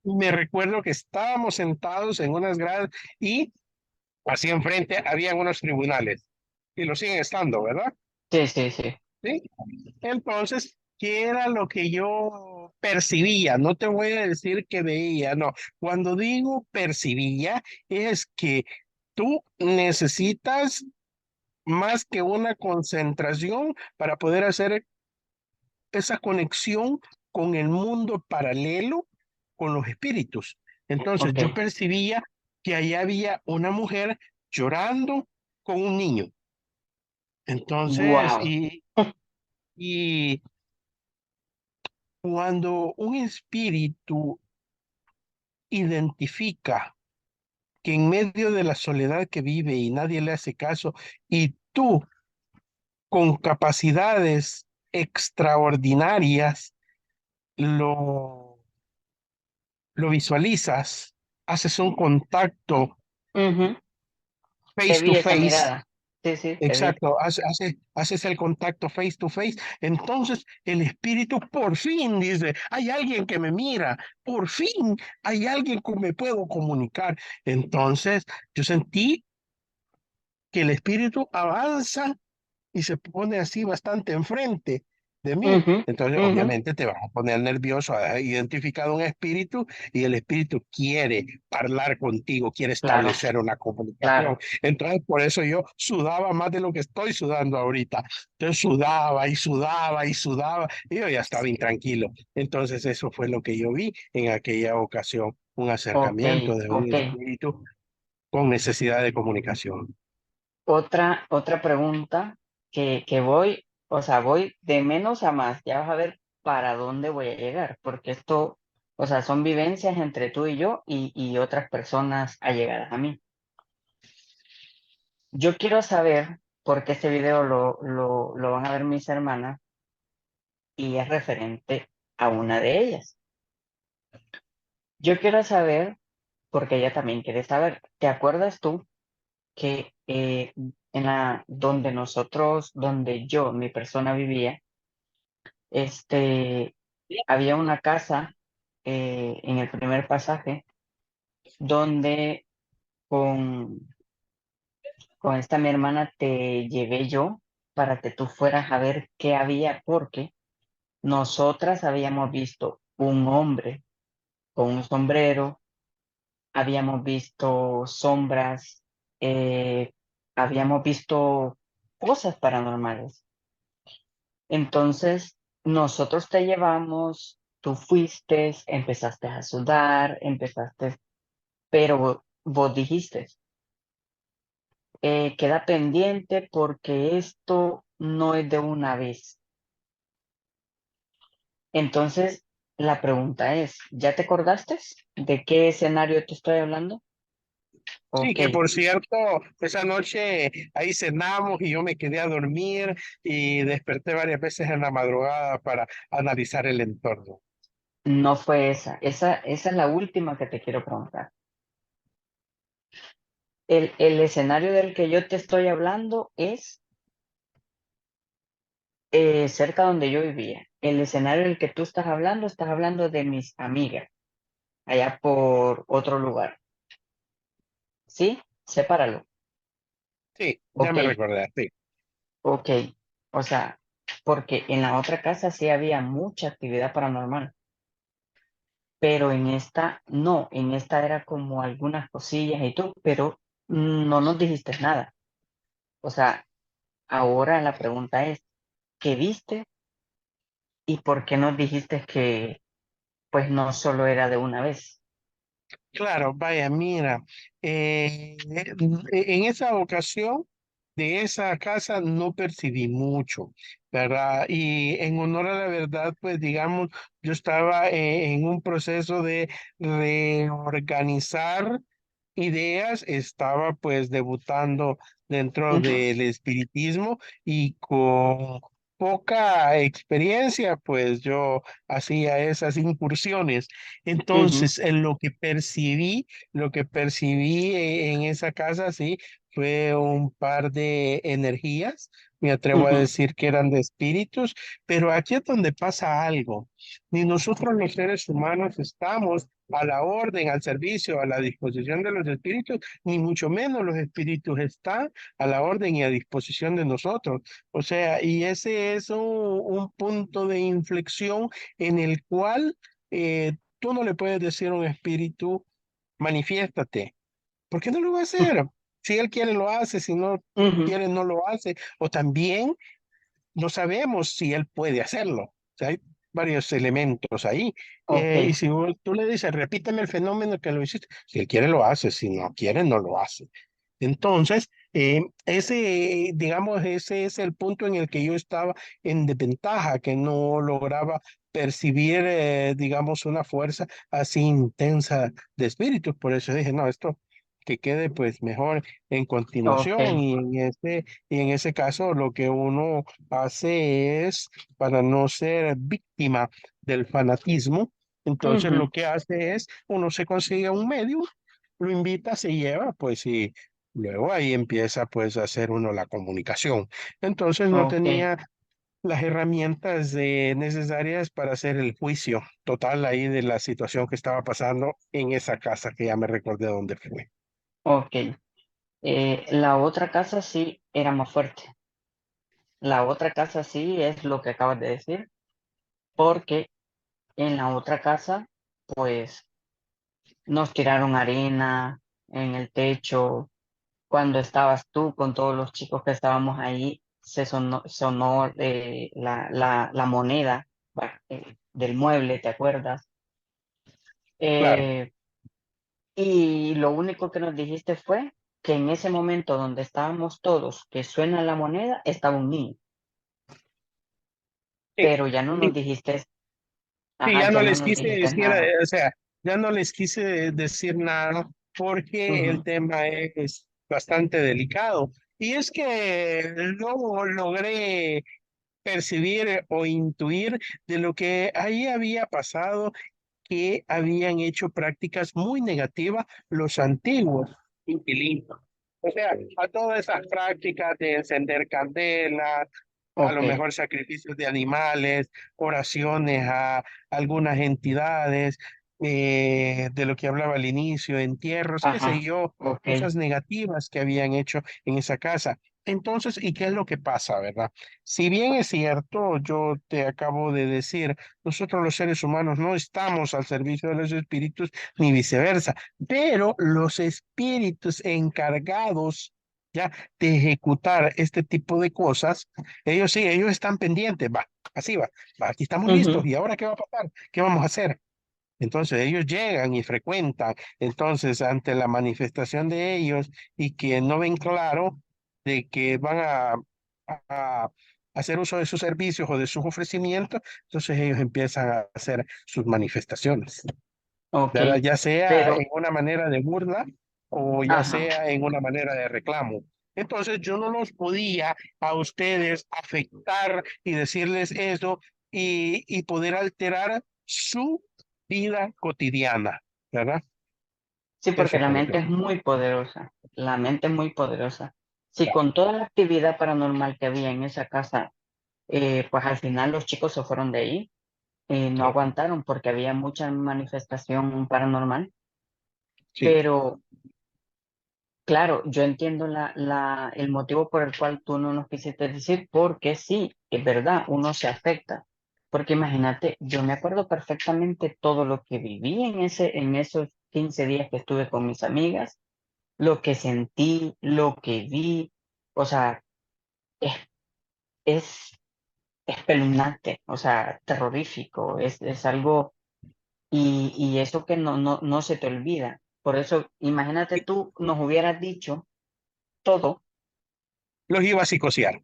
me recuerdo que estábamos sentados en unas gradas y así enfrente había unos tribunales y lo siguen estando, ¿verdad? Sí, sí, sí. ¿Sí? Entonces, ¿qué era lo que yo percibía? No te voy a decir que veía, no. Cuando digo percibía, es que tú necesitas más que una concentración para poder hacer esa conexión con el mundo paralelo, con los espíritus. Entonces, Ok, yo percibía que allá había una mujer llorando con un niño. Entonces, wow. y cuando un espíritu identifica que en medio de la soledad que vive y nadie le hace caso, y tú con capacidades extraordinarias lo, lo visualizas, haces un contacto Ujú, te face to vi esa face. mirada. Sí, sí, te vi. Exacto, haces el contacto face to face. Entonces el espíritu por fin dice, hay alguien que me mira, por fin hay alguien con me puedo comunicar. Entonces yo sentí que el espíritu avanza y se pone así bastante enfrente de mí. Ujú, Entonces, ujú, obviamente, te vas a poner nervioso. Has identificado un espíritu y el espíritu quiere hablar contigo, quiere claro, establecer una comunicación. claro. Entonces, por eso yo sudaba más de lo que estoy sudando ahorita. Entonces, sudaba y sudaba y sudaba y yo ya estaba intranquilo. Entonces, eso fue lo que yo vi en aquella ocasión, un Ok, acercamiento de un ok. espíritu con necesidad de comunicación. Otra pregunta que voy, o sea, voy de menos a más. Ya vas a ver para dónde voy a llegar, porque esto, o sea, son vivencias entre tú y yo y otras personas allegadas a mí. Yo quiero saber, porque este video lo van a ver mis hermanas y es referente a una de ellas. Yo quiero saber, porque ella también quiere saber, ¿te acuerdas tú que en donde yo, mi persona vivía, había una casa en el primer pasaje donde con, con esta mi hermana te llevé yo para que tú fueras a ver qué había, porque nosotras habíamos visto un hombre con un sombrero, habíamos visto sombras, eh, habíamos visto cosas paranormales. Entonces, nosotros te llevamos, tú fuiste, empezaste a sudar, pero vos dijiste, queda pendiente porque esto no es de una vez. Entonces, la pregunta es, ¿ya te acordaste de qué escenario te estoy hablando? Sí, Ok, que por cierto, esa noche ahí cenamos y yo me quedé a dormir y desperté varias veces en la madrugada para analizar el entorno. no fue esa. Esa es la última que te quiero preguntar. El escenario del que yo te estoy hablando es cerca donde yo vivía. El escenario del que tú estás hablando de mis amigas, allá por otro lugar. ¿Sí? Sepáralo. Sí, ya Ok, me recordé, sí. ok. O sea, porque en la otra casa sí había mucha actividad paranormal, pero en esta no, en esta era como algunas cosillas y todo, pero no nos dijiste nada. O sea, ahora la pregunta es, ¿qué viste y por qué nos dijiste que pues no solo era de una vez? Claro, vaya, mira, en esa ocasión de esa casa no percibí mucho, ¿verdad? Y en honor a la verdad, pues digamos, yo estaba en un proceso de reorganizar ideas, estaba pues debutando dentro Ujú, del espiritismo y con poca experiencia, pues yo hacía esas incursiones. ujú, Entonces, en lo que percibí en esa casa, sí, fue un par de energías. Me atrevo a ujú, decir que eran de espíritus, pero aquí es donde pasa algo. Ni nosotros los seres humanos estamos a la orden, al servicio, a la disposición de los espíritus, ni mucho menos los espíritus están a la orden y a disposición de nosotros. O sea, y ese es un punto de inflexión en el cual tú no le puedes decir a un espíritu, manifiéstate. ¿Por qué no lo va a hacer? Si él quiere, lo hace, si no ujú. quiere, no lo hace. O también no sabemos si él puede hacerlo. O sea, hay varios elementos ahí. Ok, Y si tú le dices, repíteme el fenómeno que lo hiciste, si él quiere, lo hace, si no quiere, no lo hace. Entonces, ese, digamos, ese es el punto en el que yo estaba en desventaja, que no lograba percibir, digamos, una fuerza así intensa de espíritu. Por eso dije, no, esto que quede pues mejor en ok, continuación y en ese caso lo que uno hace es para no ser víctima del fanatismo, entonces ujú, lo que hace es uno se consigue un medio, lo invita, se lleva, pues y luego ahí empieza pues a hacer uno la comunicación. Entonces no ok, tenía las herramientas necesarias para hacer el juicio total ahí de la situación que estaba pasando en esa casa que ya me recordé dónde fue. ok. La otra casa sí era más fuerte. La otra casa sí es lo que acabas de decir, porque en la otra casa, pues nos tiraron arena en el techo. Cuando estabas tú con todos los chicos que estábamos ahí, sonó la moneda del mueble, ¿te acuerdas? Claro. Eh, y lo único que nos dijiste fue que en ese momento donde estábamos todos, que suena la moneda, estaba un niño, Sí. pero ya no nos dijiste, Sí, ajá, ya no ya no les nos quise dijiste decir, nada. o sea, ya no les quise decir nada porque el Ujú, tema es bastante delicado. Y es que no logré percibir o intuir de lo que ahí había pasado, que habían hecho prácticas muy negativas los antiguos inquilinos. O sea, a todas esas prácticas de encender candelas, a ok, lo mejor sacrificios de animales, oraciones a algunas entidades, de lo que hablaba al inicio, entierros, qué sé ajá, yo, ok, cosas negativas que habían hecho en esa casa. Entonces, ¿y qué es lo que pasa, verdad? Si bien es cierto, yo te acabo de decir, nosotros los seres humanos no estamos al servicio de los espíritus ni viceversa, pero los espíritus encargados ya de ejecutar este tipo de cosas, ellos sí, ellos están pendientes, va, así va, va, aquí estamos listos, ujú, ¿y ahora qué va a pasar? ¿Qué vamos a hacer? Entonces ellos llegan y frecuentan, entonces ante la manifestación de ellos y que no ven claro de que van a hacer uso de sus servicios o de sus ofrecimientos, entonces ellos empiezan a hacer sus manifestaciones, ok, ¿verdad? Ya sea pero, en una manera de burla o ya ajá, sea en una manera de reclamo. Entonces yo no los podía a ustedes afectar y decirles eso y poder alterar su vida cotidiana, ¿verdad? sí, porque Eso la fue lo que mente es pasó. muy poderosa, la mente es muy poderosa. Si con toda la actividad paranormal que había en esa casa, pues al final los chicos se fueron de ahí, no Sí, aguantaron porque había mucha manifestación paranormal, sí, pero, claro, yo entiendo el motivo por el cual tú no nos quisiste decir, porque sí, es verdad, uno se afecta. Porque imagínate, yo me acuerdo perfectamente todo lo que viví en esos 15 días que estuve con mis amigas, lo que sentí, lo que vi, o sea, es, es espeluznante, o sea, terrorífico, es algo, y eso que no se te olvida. Por eso, imagínate tú, nos hubieras dicho todo, Los iba a psicosear.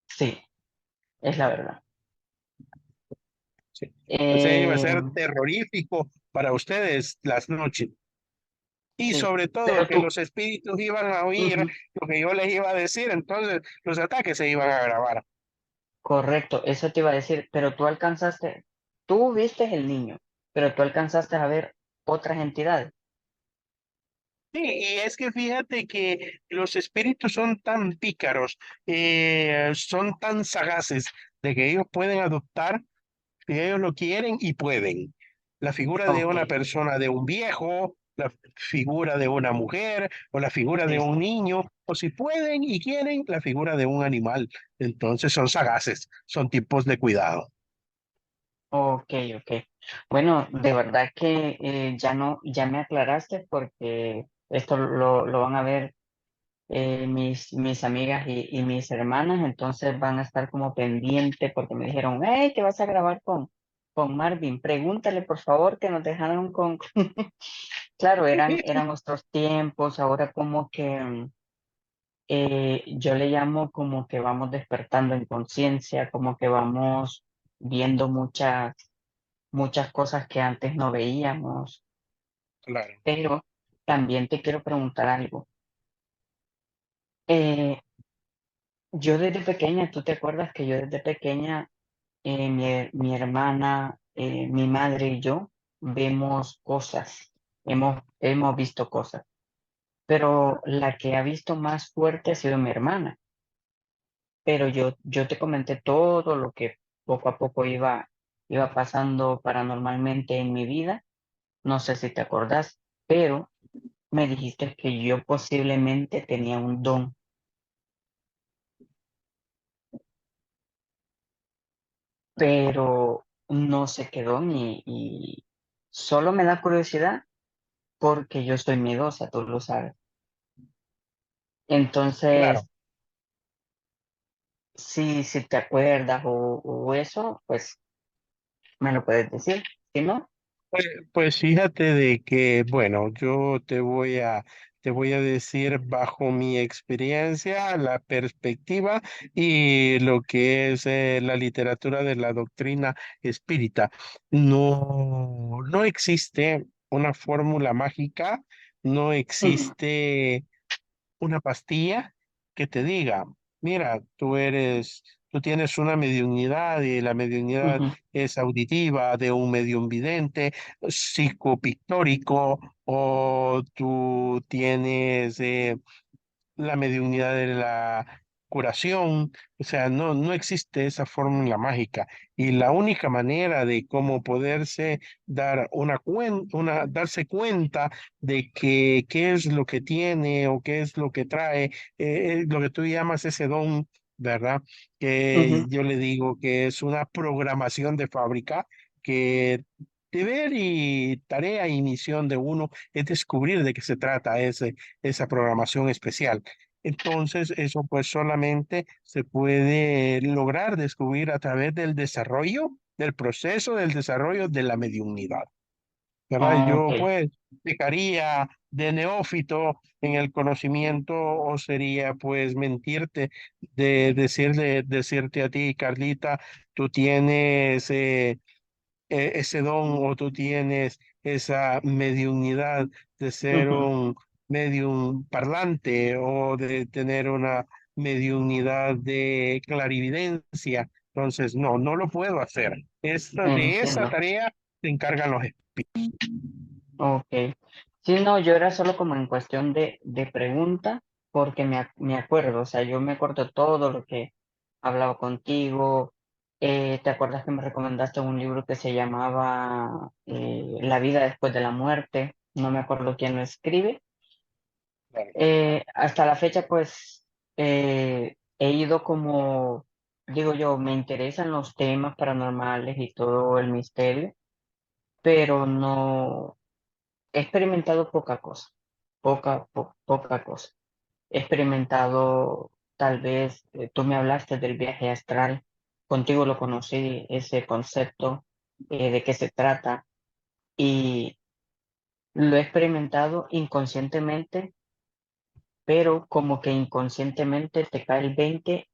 sí, es la verdad. Sí. O sea, iba a Eh, ser terrorífico para ustedes las noches. Y sí, sobre todo pero que tú, los espíritus iban a oír ujú, lo que yo les iba a decir, entonces los ataques se iban a grabar. correcto, eso te iba a decir, pero tú viste el niño, pero tú alcanzaste a ver otras entidades. Sí, y es que fíjate que los espíritus son tan pícaros, son tan sagaces de que ellos pueden adoptar, si ellos lo quieren y pueden, la figura de Ok, una persona, de un viejo, la figura de una mujer o la figura de sí, un niño, o si pueden y quieren, la figura de un animal. Entonces son sagaces, son tipos de cuidado. ok, ok. Bueno, de verdad que ya no, ya me aclaraste porque esto lo van a ver mis amigas y mis hermanas, entonces van a estar como pendientes porque me dijeron, hey, ¿qué vas a grabar con Marvin? Pregúntale, por favor, que nos dejaron con... Claro, eran otros tiempos, ahora como que yo le llamo como que vamos despertando en conciencia, como que vamos viendo muchas cosas que antes no veíamos, Claro, pero también te quiero preguntar algo. Eh, yo desde pequeña, ¿tú te acuerdas que yo desde pequeña, mi hermana, mi madre y yo vemos cosas, hemos visto cosas, pero la que ha visto más fuerte ha sido mi hermana, pero yo te comenté todo lo que poco a poco iba pasando paranormalmente en mi vida, no sé si te acordás, pero me dijiste que yo posiblemente tenía un don, pero no sé qué don y solo me da curiosidad porque yo soy miedosa, tú lo sabes. claro. Entonces, si te acuerdas o eso, pues me lo puedes decir. Si no, Pues fíjate de que, bueno, te voy a decir bajo mi experiencia, la perspectiva y lo que es la literatura de la doctrina espírita. No existe una fórmula mágica, no ujú, existe una pastilla que te diga, mira, tú tienes una mediunidad y la mediunidad ujú, es auditiva de un medium vidente, psicopictórico, o tú tienes la mediunidad de la curación, o sea, no existe esa fórmula mágica. Y la única manera de cómo poderse dar darse cuenta de que qué es lo que tiene o qué es lo que trae, lo que tú llamas ese don, ¿verdad? Que ujú, yo le digo que es una programación de fábrica que deber y tarea y misión de uno es descubrir de qué se trata esa programación especial. Entonces, eso pues solamente se puede lograr descubrir a través del desarrollo, del proceso del desarrollo de la mediunidad, ¿verdad? ok, Yo pues pecaría de neófito en el conocimiento o sería pues mentirte de decirte a ti, Carlita, tú tienes ese don o tú tienes esa mediunidad de ser ujú, un medium parlante o de tener una mediunidad de clarividencia. Entonces, no lo puedo hacer. De esa entiendo. tarea se encargan los Ok. Sí, no, yo era solo como en cuestión de pregunta, porque me acuerdo, o sea, yo me acuerdo todo lo que he hablado contigo. ¿Te acuerdas que me recomendaste un libro que se llamaba La vida después de la muerte? No me acuerdo quién lo escribe, Claro. Hasta la fecha, pues, he ido como, digo yo, me interesan los temas paranormales y todo el misterio, pero no he experimentado poca cosa, poca cosa. He experimentado, tal vez, tú me hablaste del viaje astral, contigo lo conocí, ese concepto, de qué se trata, y lo he experimentado inconscientemente, pero como que inconscientemente te cae el 20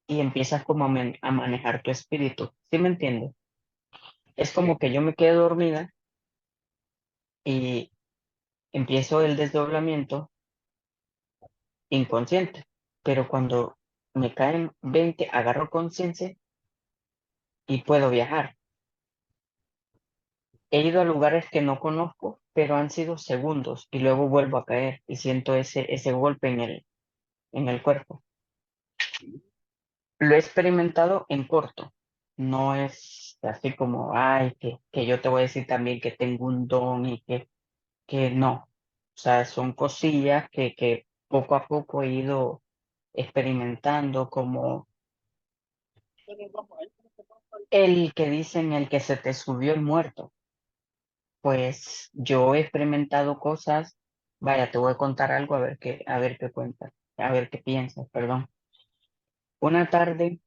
y empiezas como a manejar tu espíritu. ¿Sí me entiendes? Es como Sí. que yo me quedo dormida y empiezo el desdoblamiento inconsciente, pero cuando me caen 20 agarro conciencia y puedo viajar. He ido a lugares que no conozco, pero han sido segundos y luego vuelvo a caer y siento ese golpe en el cuerpo. Lo he experimentado en corto. No es así como, ay, que yo te voy a decir también que tengo un don y que no. O sea, son cosillas que poco a poco he ido experimentando, como el que dicen el que se te subió el muerto. Pues yo he experimentado cosas, vaya, te voy a contar algo a ver qué cuentas, a ver qué piensas, perdón. Una tarde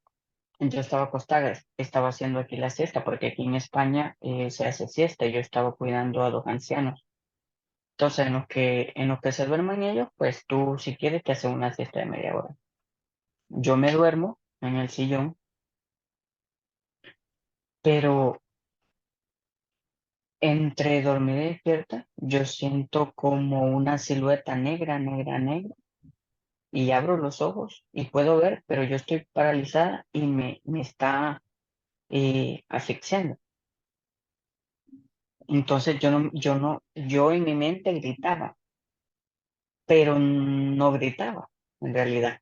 yo estaba acostada, estaba haciendo aquí la siesta, porque aquí en España se hace siesta y yo estaba cuidando a dos ancianos. Entonces, en lo que se duermen ellos, pues tú, si quieres, te haces una siesta de media hora. Yo me duermo en el sillón, pero entre dormida y despierta, yo siento como una silueta negra, negra, negra, y abro los ojos y puedo ver, pero yo estoy paralizada y me está asfixiando. Entonces yo en mi mente gritaba, pero no gritaba en realidad.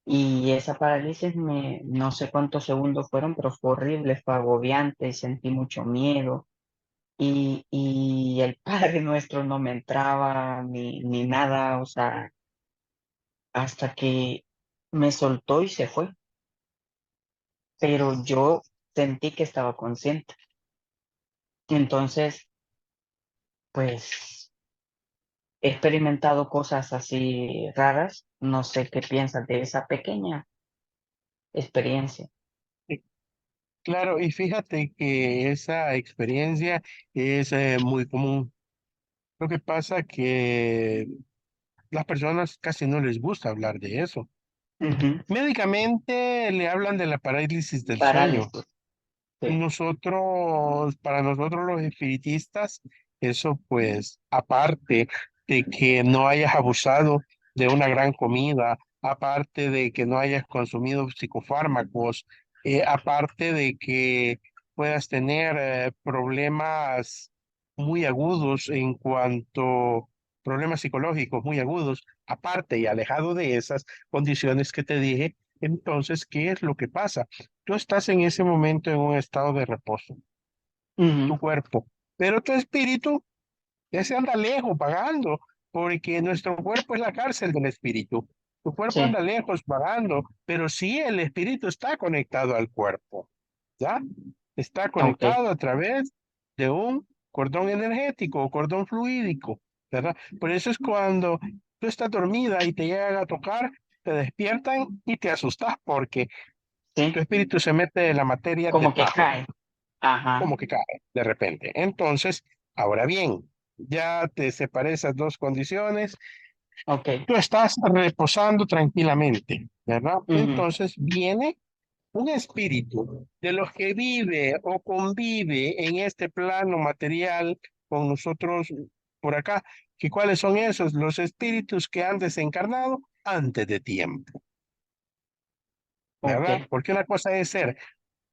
Y esa parálisis no sé cuántos segundos fueron, pero fue horrible, fue agobiante y sentí mucho miedo. Y el Padre Nuestro no me entraba ni nada, o sea, hasta que me soltó y se fue. Pero yo sentí que estaba consciente. Entonces, pues he experimentado cosas así raras. No sé qué piensas de esa pequeña experiencia. Sí. Claro, y fíjate que esa experiencia es muy común. Lo que pasa que las personas casi no les gusta hablar de eso. Ujú. Médicamente le hablan de la parálisis del sueño. Parálisis, sí. Nosotros, para nosotros los espiritistas, eso pues, aparte de que no hayas abusado de una gran comida, aparte de que no hayas consumido psicofármacos, aparte de que puedas tener problemas muy agudos en cuanto problemas psicológicos muy agudos, aparte y alejado de esas condiciones que te dije, entonces, ¿qué es lo que pasa? Tú estás en ese momento en un estado de reposo, Ujú. tu cuerpo, pero tu espíritu ya se anda lejos vagando, porque nuestro cuerpo es la cárcel del espíritu. Tu cuerpo Sí, anda lejos vagando, pero sí el espíritu está conectado al cuerpo, ¿ya? Está ok, conectado a través de un cordón energético o cordón fluídico, ¿verdad? Por eso es cuando tú estás dormida y te llegan a tocar, te despiertan y te asustas porque tu sí, espíritu se mete en la materia de como que tajo, cae. Ajá, como que cae de repente. Entonces, ahora bien, ya te separé esas dos condiciones, ok. tú estás reposando tranquilamente, ¿verdad? Ujú. Entonces viene un espíritu de los que vive o convive en este plano material con nosotros por acá, que cuáles son esos, los espíritus que han desencarnado antes de tiempo, Ok. ¿verdad? Porque una cosa es ser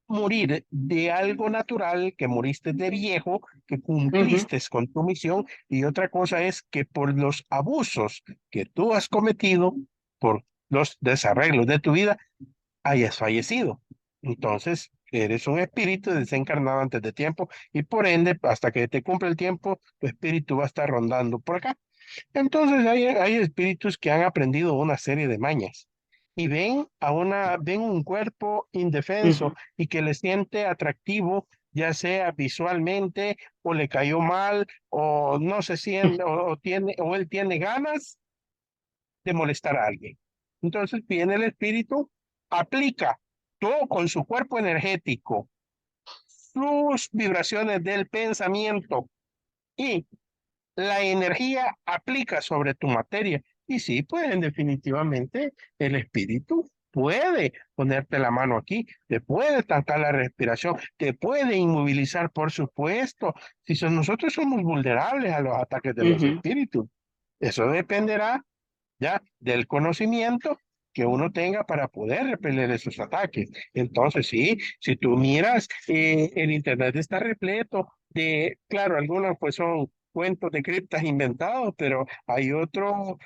morir de algo natural, que moriste de viejo, que Ujú. cumpliste con tu misión, y otra cosa es que por los abusos que tú has cometido, por los desarreglos de tu vida, hayas fallecido. Entonces, eres un espíritu desencarnado antes de tiempo y por ende, hasta que te cumpla el tiempo, tu espíritu va a estar rondando por acá. Entonces hay espíritus que han aprendido una serie de mañas y ven un cuerpo indefenso Ujú. y que le siente atractivo, ya sea visualmente o le cayó mal o no se siente o él tiene ganas de molestar a alguien. Entonces viene el espíritu, aplica todo con su cuerpo energético, sus vibraciones del pensamiento y la energía aplica sobre tu materia. Y sí, pues definitivamente el espíritu puede ponerte la mano aquí, te puede tancar la respiración, te puede inmovilizar, por supuesto. Si nosotros somos vulnerables a los ataques de los Ujú. espíritus, eso dependerá ya del conocimiento que uno tenga para poder repeler esos ataques. Entonces, sí, si tú miras, el internet está repleto de, claro, algunos pues son cuentos de criptas inventados, pero hay otros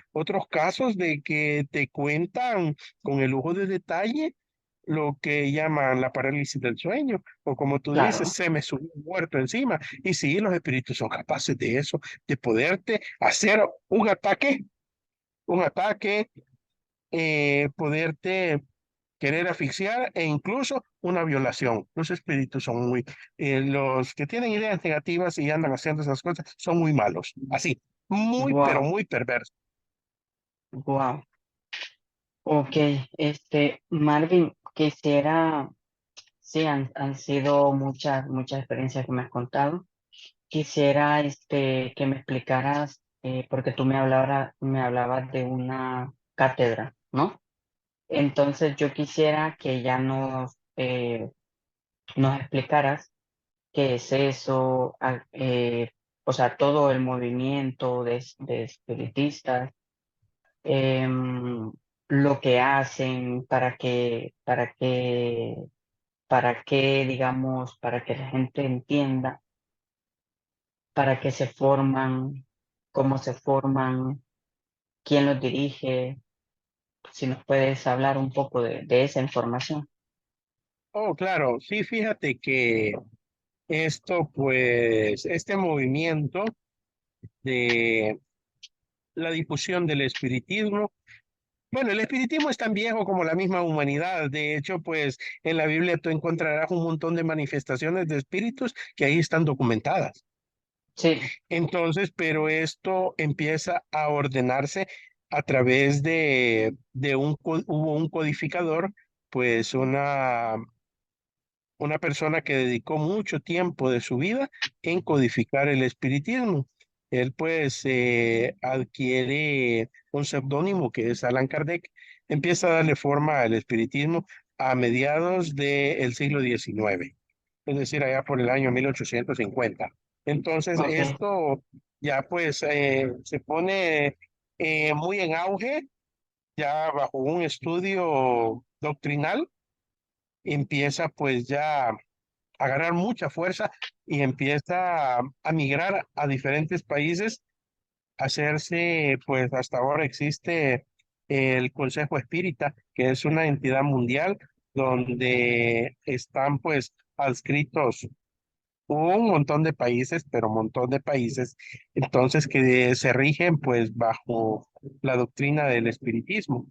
casos de que te cuentan con el lujo de detalle lo que llaman la parálisis del sueño, o como tú dices, Claro. se me subió un muerto encima. Y sí, los espíritus son capaces de eso, de poderte hacer un ataque, poderte querer asfixiar e incluso una violación. Los espíritus son los que tienen ideas negativas y andan haciendo esas cosas son muy malos, así, muy, pero Wow. muy perversos. Wow. Ok, Marvin, quisiera, sí, han sido muchas experiencias que me has contado. Quisiera, que me explicaras, porque tú me hablabas de una cátedra, ¿no? Entonces yo quisiera que ya nos explicaras qué es eso, o sea, todo el movimiento de espiritistas, em, lo que hacen, digamos, para que la gente entienda, para qué se forman, cómo se forman, quién los dirige, si nos puedes hablar un poco de esa información. Oh, claro, sí, fíjate que este movimiento de la difusión del espiritismo, bueno, el espiritismo es tan viejo como la misma humanidad. De hecho, pues en la Biblia tú encontrarás un montón de manifestaciones de espíritus que ahí están documentadas. Sí, Entonces, pero esto empieza a ordenarse a través hubo un codificador, pues una persona que dedicó mucho tiempo de su vida en codificar el espiritismo. Él pues adquiere un seudónimo que es Allan Kardec, empieza a darle forma al espiritismo a mediados del siglo XIX, es decir, allá por el año 1850. Entonces, ok, esto ya pues se pone muy en auge, ya bajo un estudio doctrinal, empieza pues ya a ganar mucha fuerza y empieza a migrar a diferentes países, hacerse, pues hasta ahora existe el Consejo Espírita, que es una entidad mundial donde están pues adscritos un montón de países, pero un montón de países, entonces que se rigen pues bajo la doctrina del espiritismo.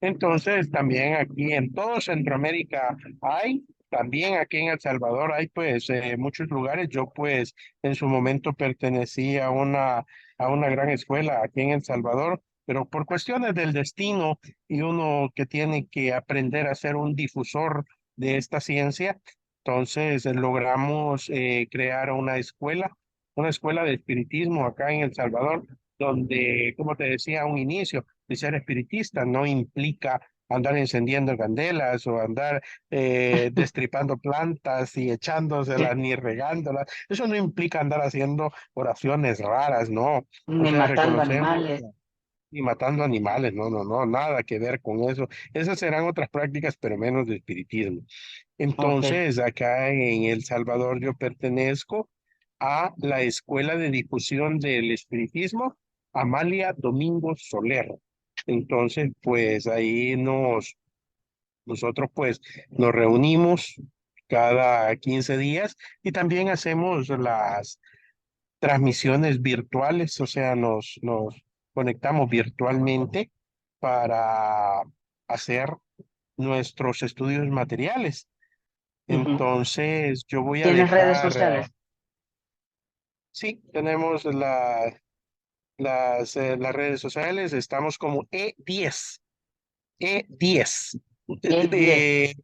Entonces también aquí en todo Centroamérica hay, también aquí en El Salvador hay pues muchos lugares. Yo pues en su momento pertenecí a una gran escuela aquí en El Salvador, pero por cuestiones del destino y uno que tiene que aprender a ser un difusor de esta ciencia, entonces logramos crear una escuela de espiritismo acá en El Salvador, donde, como te decía a un inicio, de ser espiritista no implica andar encendiendo candelas o andar destripando plantas y echándoselas sí, ni regándolas. Eso no implica andar haciendo oraciones raras, no. O ni sea, matando reconocemos animales. y matando animales, no, no, no, nada que ver con eso. Esas serán otras prácticas, pero menos de espiritismo. Ok, Entonces, acá en El Salvador yo pertenezco a la Escuela de Difusión del Espiritismo, Amalia Domingo Soler. Entonces, pues ahí nosotros pues nos reunimos cada 15 días y también hacemos las transmisiones virtuales, o sea, nos conectamos virtualmente para hacer nuestros estudios materiales. Ujú. Entonces, yo voy a ¿Tienes redes dejar, sociales? sí, tenemos las redes sociales, estamos como E10, E10. de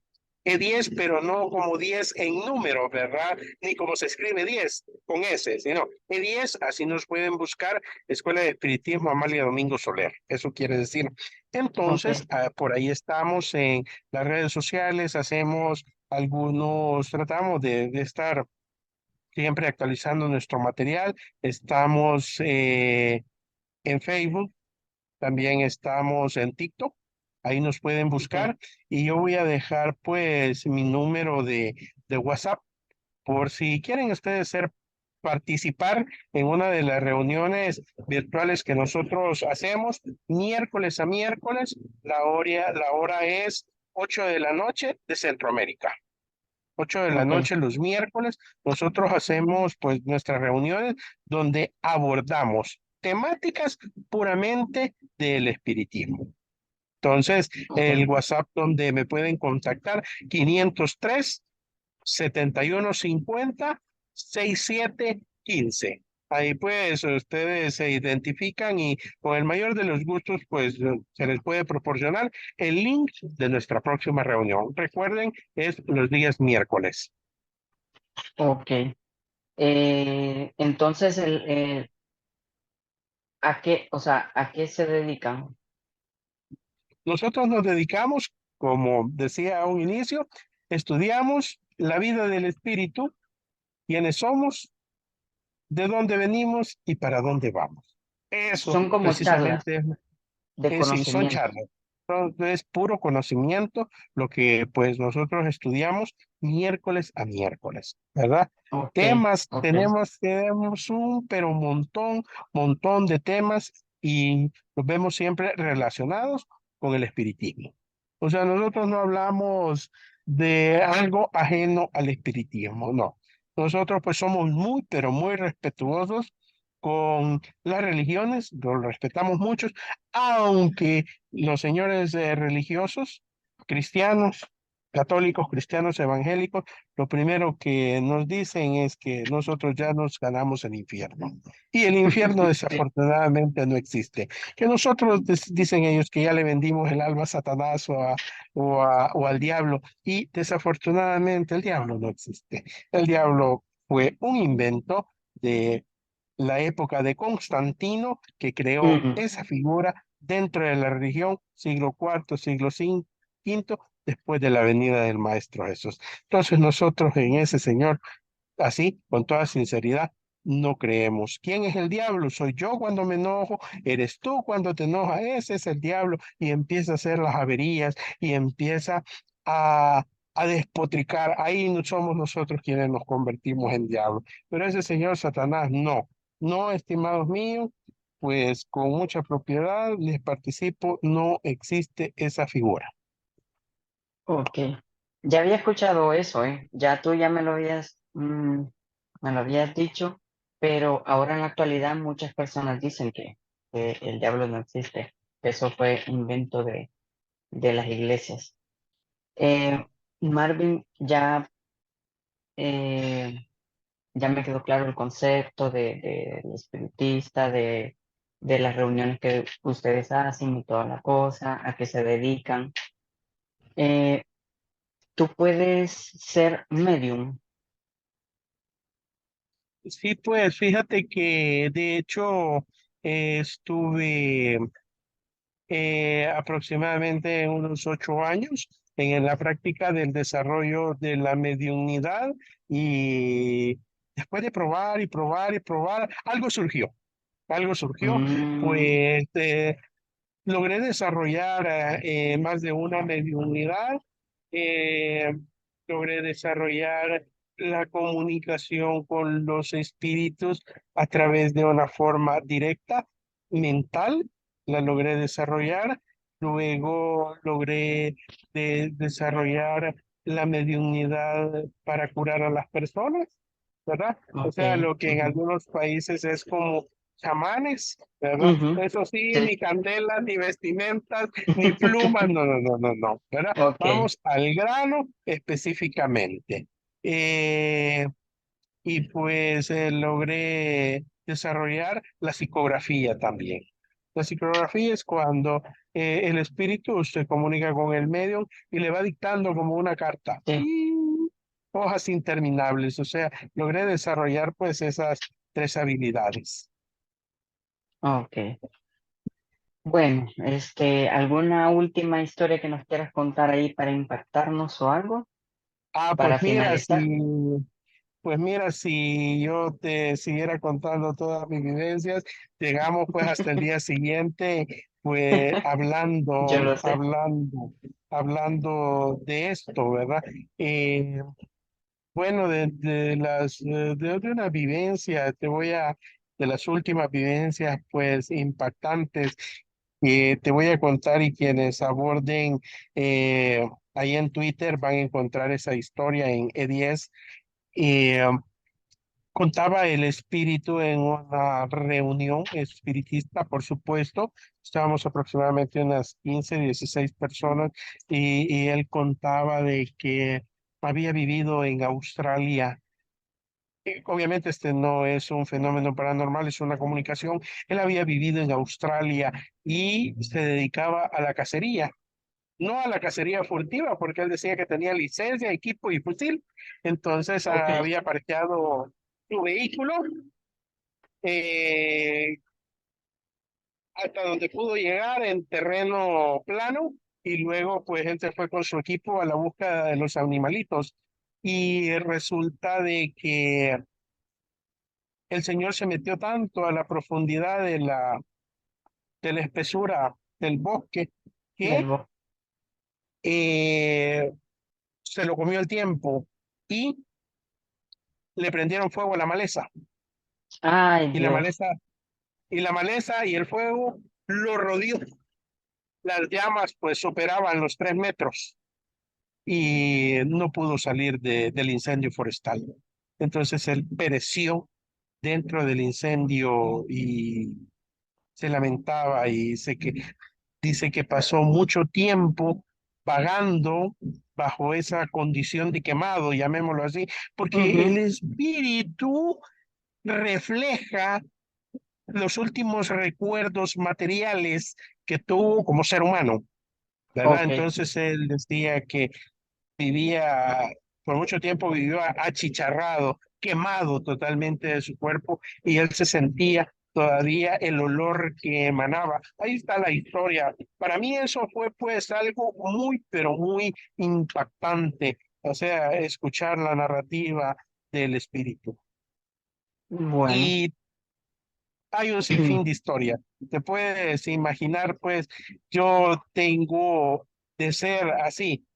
E10, pero no como 10 en número, ¿verdad? Ni como se escribe 10 con S, sino E10, así nos pueden buscar Escuela de Espiritismo Amalia Domingo Soler, eso quiere decir. Ok, Entonces, por ahí estamos en las redes sociales, hacemos tratamos de estar siempre actualizando nuestro material, estamos en Facebook, también estamos en TikTok, ahí nos pueden ok, buscar y yo voy a dejar pues mi número de WhatsApp por si quieren ustedes participar en una de las reuniones virtuales que nosotros hacemos miércoles a miércoles. La hora es 8 de la noche de Centroamérica. 8 de la noche ok. los miércoles, nosotros hacemos pues nuestras reuniones donde abordamos temáticas puramente del espiritismo. Entonces, Ok. el WhatsApp donde me pueden contactar, 503-7150-6715. Ahí pues ustedes se identifican y con el mayor de los gustos pues se les puede proporcionar el link de nuestra próxima reunión. Recuerden, es los días miércoles. Ok. Entonces, ¿a qué, o sea, a qué se dedican? Nosotros nos dedicamos, como decía a un inicio, estudiamos la vida del espíritu, quiénes somos, de dónde venimos y para dónde vamos. Eso Son como charlas precisamente de sí, son conocimiento. charlas. Es puro conocimiento lo que pues nosotros estudiamos miércoles a miércoles, ¿verdad? Ok, Temas, ok. tenemos pero un montón de temas y los vemos siempre relacionados con el espiritismo. O sea, nosotros no hablamos de algo ajeno al espiritismo, no. Nosotros pues somos muy, pero muy respetuosos con las religiones, lo respetamos mucho, aunque los señores religiosos, cristianos, católicos, cristianos, evangélicos, lo primero que nos dicen es que nosotros ya nos ganamos el infierno. Y el infierno Sí. desafortunadamente no existe. Que nosotros, dicen ellos, que ya le vendimos el alma a Satanás o al diablo. Y desafortunadamente el diablo no existe. El diablo fue un invento de la época de Constantino, que creó Ujú. esa figura dentro de la religión, siglo cuarto, quinto, después de la venida del Maestro Jesús. Entonces nosotros en ese Señor, así, con toda sinceridad, no creemos. ¿Quién es el diablo? Soy yo cuando me enojo, eres tú cuando te enojas, ese es el diablo y empieza a hacer las averías y empieza a, a despotricar. Ahí no somos nosotros quienes nos convertimos en diablo. Pero ese señor Satanás no, no, estimados míos, pues con mucha propiedad les participo, no existe esa figura. Ok. Ya había escuchado eso, ¿eh? Ya tú ya me lo habías dicho, pero ahora en la actualidad muchas personas dicen que el diablo no existe, que eso fue invento de las iglesias. Eh, Marvin, eh, ya me quedó claro el concepto del espiritista, de las reuniones que ustedes hacen y toda la cosa, a qué se dedican. Eh, Tú puedes ser medium. Sí, pues fíjate que de hecho estuve aproximadamente unos 8 años en la práctica del desarrollo de la mediunidad y después de probar y probar y probar, algo surgió, Mm, pues logré desarrollar más de una mediunidad, eh, logré desarrollar la comunicación con los espíritus a través de una forma directa, mental, la logré desarrollar, luego logré desarrollar la mediunidad para curar a las personas, ¿verdad? O Ok. sea, lo que en Ujú, algunos países es como chamanes, ¿verdad? ujú, Eso sí, sí. ni candelas, ni vestimentas, ni plumas, no, no, no, no, no, ¿verdad? Ok. Vamos al grano específicamente. Eh, y pues logré desarrollar la psicografía también. La psicografía es cuando el espíritu se comunica con el medio y le va dictando como una carta. Sí. Y hojas interminables, o sea, logré desarrollar pues esas tres habilidades. Ok. Bueno, ¿alguna última historia que nos quieras contar ahí para impactarnos o algo? Ah, Para finalizar. pues mira, si yo te siguiera contando todas mis vivencias, llegamos pues hasta el día siguiente, pues Yo lo sé. hablando de esto, ¿verdad? Eh, bueno, de una vivencia, de las últimas vivencias, pues impactantes, te voy a contar y quienes aborden ahí en Twitter van a encontrar esa historia en E10. Contaba el espíritu en una reunión espiritista, por supuesto. Estábamos aproximadamente unas 15, 16 personas y él contaba de que había vivido en Australia. Obviamente este no es un fenómeno paranormal, es una comunicación. Él había vivido en Australia y se dedicaba a la cacería. No a la cacería furtiva, porque él decía que tenía licencia, equipo y fusil. Entonces Ok. había parqueado su vehículo eh, hasta donde pudo llegar en terreno plano y luego pues él se fue con su equipo a la búsqueda de los animalitos y resulta de que el señor se metió tanto a la profundidad de la espesura del bosque Del que bo- eh, se lo comió el tiempo y le prendieron fuego a la maleza Ay, y la Dios. maleza y el fuego lo rodeó. Las llamas pues superaban los 3 metros y no pudo salir del incendio forestal. Entonces él pereció dentro del incendio y se lamentaba y dice que pasó mucho tiempo vagando bajo esa condición de quemado, llamémoslo así, porque el Ujú, espíritu refleja los últimos recuerdos materiales que tuvo como ser humano, ¿verdad? ok. Entonces él decía que vivía, por mucho tiempo vivió achicharrado, quemado totalmente de su cuerpo y él se sentía todavía el olor que emanaba. Ahí está la historia. Para mí eso fue pues algo muy, pero muy impactante, o sea, escuchar la narrativa del espíritu. Bueno. Y hay un sinfín de historias. Te puedes imaginar, pues, yo tengo de ser así,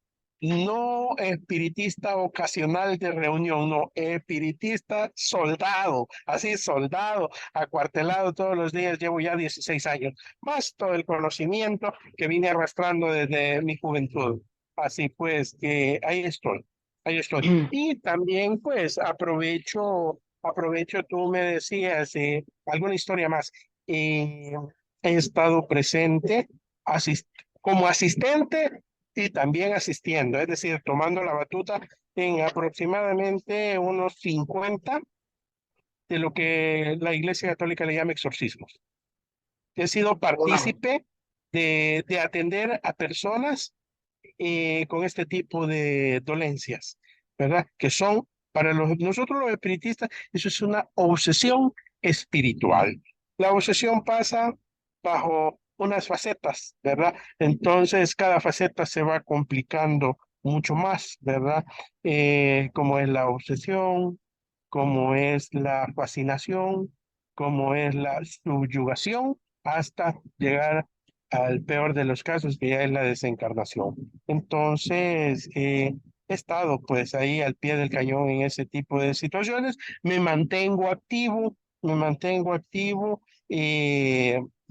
no espiritista ocasional de reunión, no, espiritista soldado, así soldado, acuartelado todos los días, llevo ya 16 años, más todo el conocimiento que vine arrastrando desde mi juventud. Así pues, que ahí estoy, ahí estoy. Y también, pues, aprovecho, tú me decías, alguna historia más. Eh, He estado presente asis- como asistente y también asistiendo, es decir, tomando la batuta en aproximadamente unos 50 de lo que la Iglesia Católica le llama exorcismos. He sido Wow. partícipe de atender a personas con este tipo de dolencias, ¿verdad? Que son, para nosotros los espiritistas, eso es una obsesión espiritual. La obsesión pasa bajo unas facetas, ¿verdad? Entonces, cada faceta se va complicando mucho más, ¿verdad? Como es la obsesión, como es la fascinación, como es la subyugación, hasta llegar al peor de los casos, que ya es la desencarnación. Entonces, he estado pues ahí al pie del cañón en ese tipo de situaciones, me mantengo activo, me mantengo activo.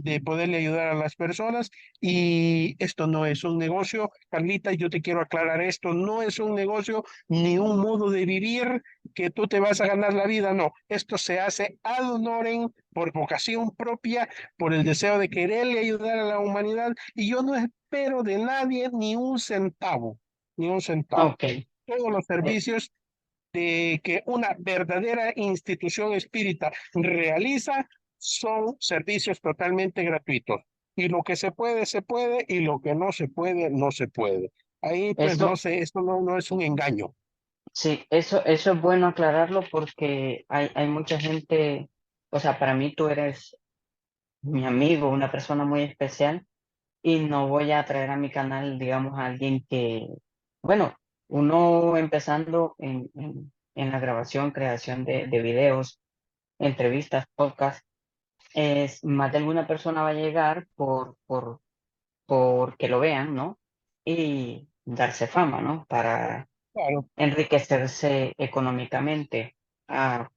de poderle ayudar a las personas. Y esto no es un negocio, Carlita, yo te quiero aclarar, esto no es un negocio ni un modo de vivir que tú te vas a ganar la vida, no, esto se hace ad honorem, por vocación propia, por el deseo de quererle ayudar a la humanidad, y yo no espero de nadie ni un centavo, ni un centavo. Ok, Todos los servicios de que una verdadera institución espírita realiza son servicios totalmente gratuitos. Y lo que se puede, y lo que no se puede, no se puede. Ahí, pues, no eso, sé, esto no es un engaño. sí, eso es bueno aclararlo porque hay mucha gente, o sea, para mí tú eres mi amigo, una persona muy especial y no voy a traer a mi canal, digamos, a alguien que, bueno, uno empezando en la grabación, creación de videos, entrevistas, podcasts, es más de alguna persona va a llegar por que lo vean, ¿no? Y darse fama, ¿no? Para Claro, enriquecerse económicamente, ah,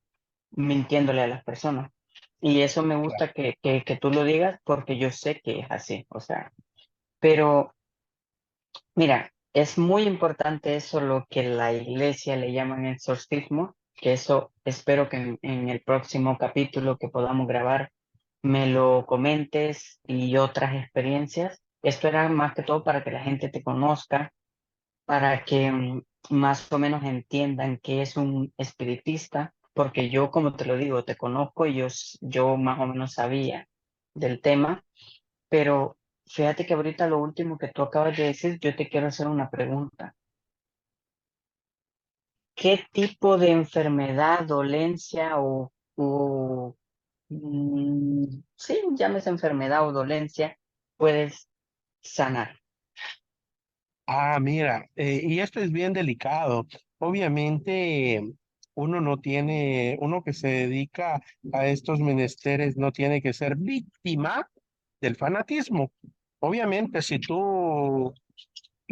mintiéndole a las personas. Y eso me claro. gusta que tú lo digas porque yo sé que es así, o sea, pero mira, es muy importante eso lo que la iglesia le llaman exorcismo, que eso espero que en el próximo capítulo que podamos grabar me lo comentes y otras experiencias. Esto era más que todo para que la gente te conozca, para que más o menos entiendan qué es un espiritista, porque yo, como te lo digo, te conozco y yo más o menos sabía del tema, pero fíjate que ahorita lo último que tú acabas de decir, yo te quiero hacer una pregunta. ¿Qué tipo de enfermedad, dolencia sí, llámese enfermedad o dolencia, puedes sanar? Mira, y esto es bien delicado. Obviamente, uno no tiene, uno que se dedica a estos menesteres no tiene que ser víctima del fanatismo. Obviamente, si tú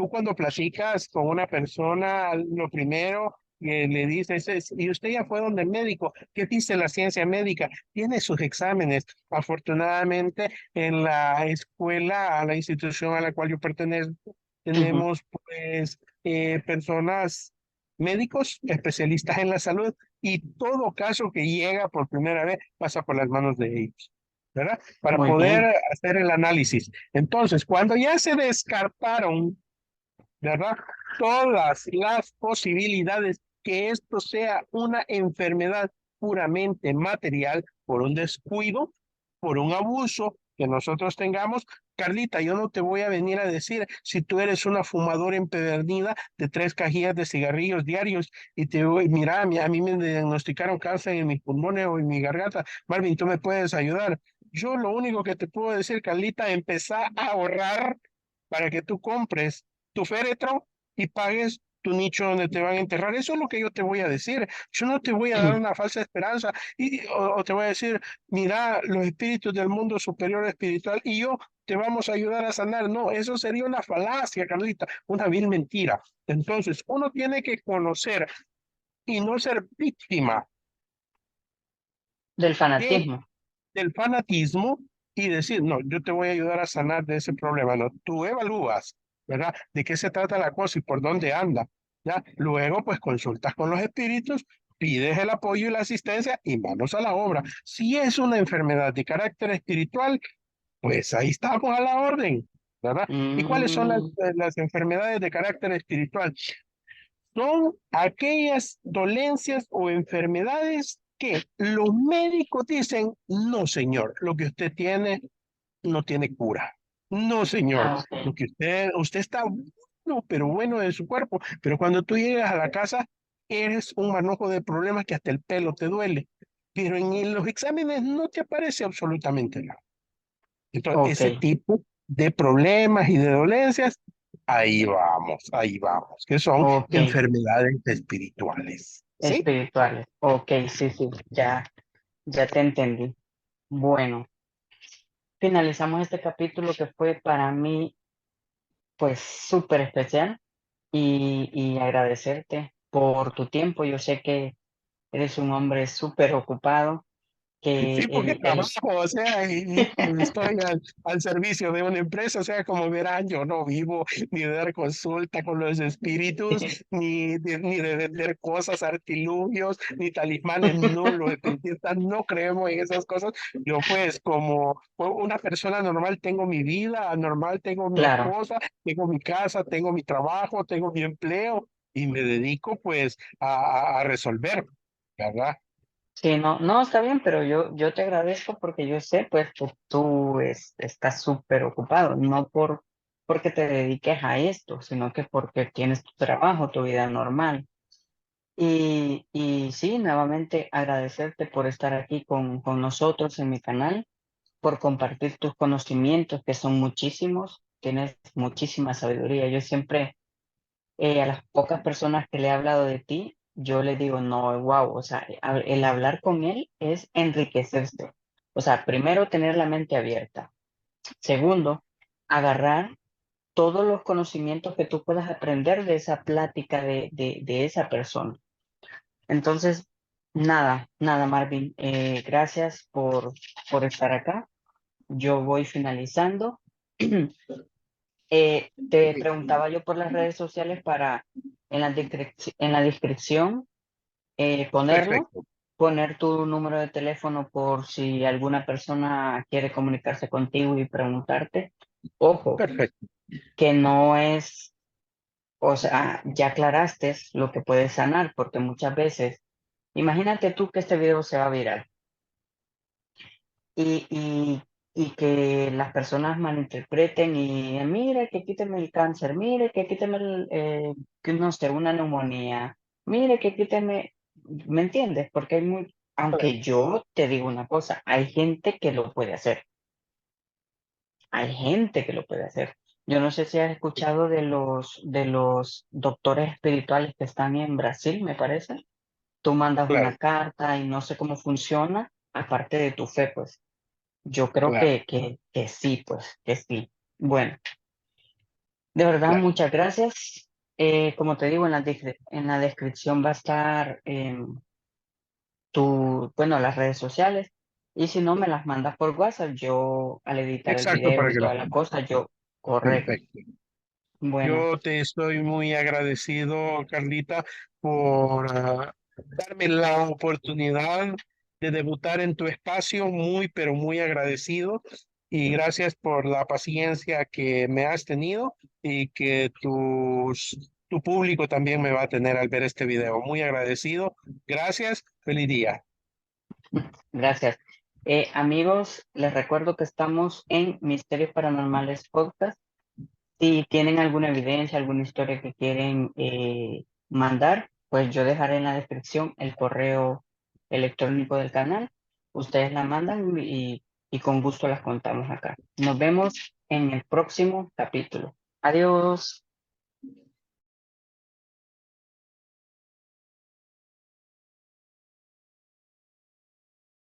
cuando platicas con una persona, lo primero que le dices es, y usted ya fue donde el médico, ¿qué dice la ciencia médica? Tiene sus exámenes. Afortunadamente, en la escuela, a la institución a la cual yo pertenezco, Ujú. tenemos pues personas, médicos, especialistas en la salud, y todo caso que llega por primera vez pasa por las manos de ellos. ¿Verdad? Para Muy poder bien, hacer el análisis. Entonces, cuando ya se descartaron, ¿verdad? Todas las posibilidades que esto sea una enfermedad puramente material por un descuido, por un abuso que nosotros tengamos. Carlita, yo no te voy a venir a decir si tú eres una fumadora empedernida de 3 cajillas de cigarrillos diarios y te voy, mira, a mí me diagnosticaron cáncer en mis pulmones o en mi garganta. Marvin, tú me puedes ayudar. Yo lo único que te puedo decir, Carlita, empezar a ahorrar para que tú compres tu féretro y pagues tu nicho donde te van a enterrar. Eso es lo que yo te voy a decir. Yo no te voy a dar una falsa esperanza o te voy a decir, mira, los espíritus del mundo superior espiritual y yo te vamos a ayudar a sanar. No, eso sería una falacia, Carlita, una vil mentira. Entonces, uno tiene que conocer y no ser víctima del de fanatismo. del fanatismo y decir, no, yo te voy a ayudar a sanar de ese problema. No, tú evalúas, ¿verdad? De qué se trata la cosa y por dónde anda, ¿ya? Luego, pues consultas con los espíritus, pides el apoyo y la asistencia y manos a la obra. Si es una enfermedad de carácter espiritual, pues ahí estamos a la orden, ¿verdad? ¿Y cuáles son Mm, las enfermedades de carácter espiritual? Son aquellas dolencias o enfermedades que los médicos dicen, no, señor, lo que usted tiene no tiene cura. No, señor, lo ok, que usted está bueno, pero bueno de su cuerpo, pero cuando tú llegas a la casa, eres un manojo de problemas que hasta el pelo te duele, pero en los exámenes no te aparece absolutamente nada. Entonces, ok, ese tipo de problemas y de dolencias, ahí vamos, que son ok. enfermedades espirituales. ¿Sí? Espirituales. Ok, sí, sí, ya te entendí. Bueno, finalizamos este capítulo que fue para mí, pues, súper especial y agradecerte por tu tiempo. Yo sé que eres un hombre súper ocupado que Sí, porque trabajo, o sea, y estoy al servicio de una empresa, o sea, como verán, yo no vivo ni de dar consulta con los espíritus, ni de vender cosas, artilugios, ni talismanes, no, los espiritistas no creemos en esas cosas. Yo pues como una persona normal tengo mi vida, normal tengo mi claro. esposa, tengo mi casa, tengo mi trabajo, tengo mi empleo y me dedico pues a resolver, ¿verdad? Sí, no, no, está bien, pero yo te agradezco porque yo sé pues que tú estás súper ocupado, no porque te dediques a esto, sino que porque tienes tu trabajo, tu vida normal. Y sí, nuevamente agradecerte por estar aquí con nosotros en mi canal, por compartir tus conocimientos, que son muchísimos, tienes muchísima sabiduría. Yo siempre a las pocas personas que le he hablado de ti, yo le digo, no, wow, o sea, el hablar con él es enriquecerse. O sea, primero, tener la mente abierta. Segundo, agarrar todos los conocimientos que tú puedas aprender de esa plática de esa persona. Entonces, nada, Marvin, gracias por estar acá. Yo voy finalizando. Te preguntaba yo por las redes sociales para en la descripción ponerlo, Perfecto, poner tu número de teléfono por si alguna persona quiere comunicarse contigo y preguntarte. Ojo, perfecto. que no es, o sea, ya aclaraste lo que puedes sanar, porque muchas veces, imagínate tú que este video se va viral y, y, y que las personas malinterpreten y mire que quíteme el cáncer, mire que quíteme que no sé, una neumonía, mire que quíteme, ¿me entiendes? Porque hay muy, aunque yo te digo una cosa, hay gente que lo puede hacer, hay gente que lo puede hacer. Yo no sé si has escuchado de los doctores espirituales que están en Brasil, me parece. Tú mandas Claro, una carta y no sé cómo funciona, aparte de tu fe, pues. Yo creo claro, que sí, pues, que sí. Bueno, de verdad, claro. muchas gracias. Como te digo, en la descripción va a estar bueno, las redes sociales. Y si no, me las mandas por WhatsApp. Yo, al editar el Exacto, video para y que lo toda la ponga. cosa, yo, correcto. Perfecto. Bueno, Yo te estoy muy agradecido, Carlita, por darme la oportunidad de debutar en tu espacio, muy, pero muy agradecido. Y gracias por la paciencia que me has tenido y que tu público también me va a tener al ver este video. Muy agradecido. Gracias. Feliz día. gracias. Amigos, les recuerdo que estamos en Misterios Paranormales Podcast. Si tienen alguna evidencia, alguna historia que quieren mandar, pues yo dejaré en la descripción el correo electrónico del canal. Ustedes la mandan y con gusto las contamos acá. Nos vemos en el próximo capítulo. Adiós.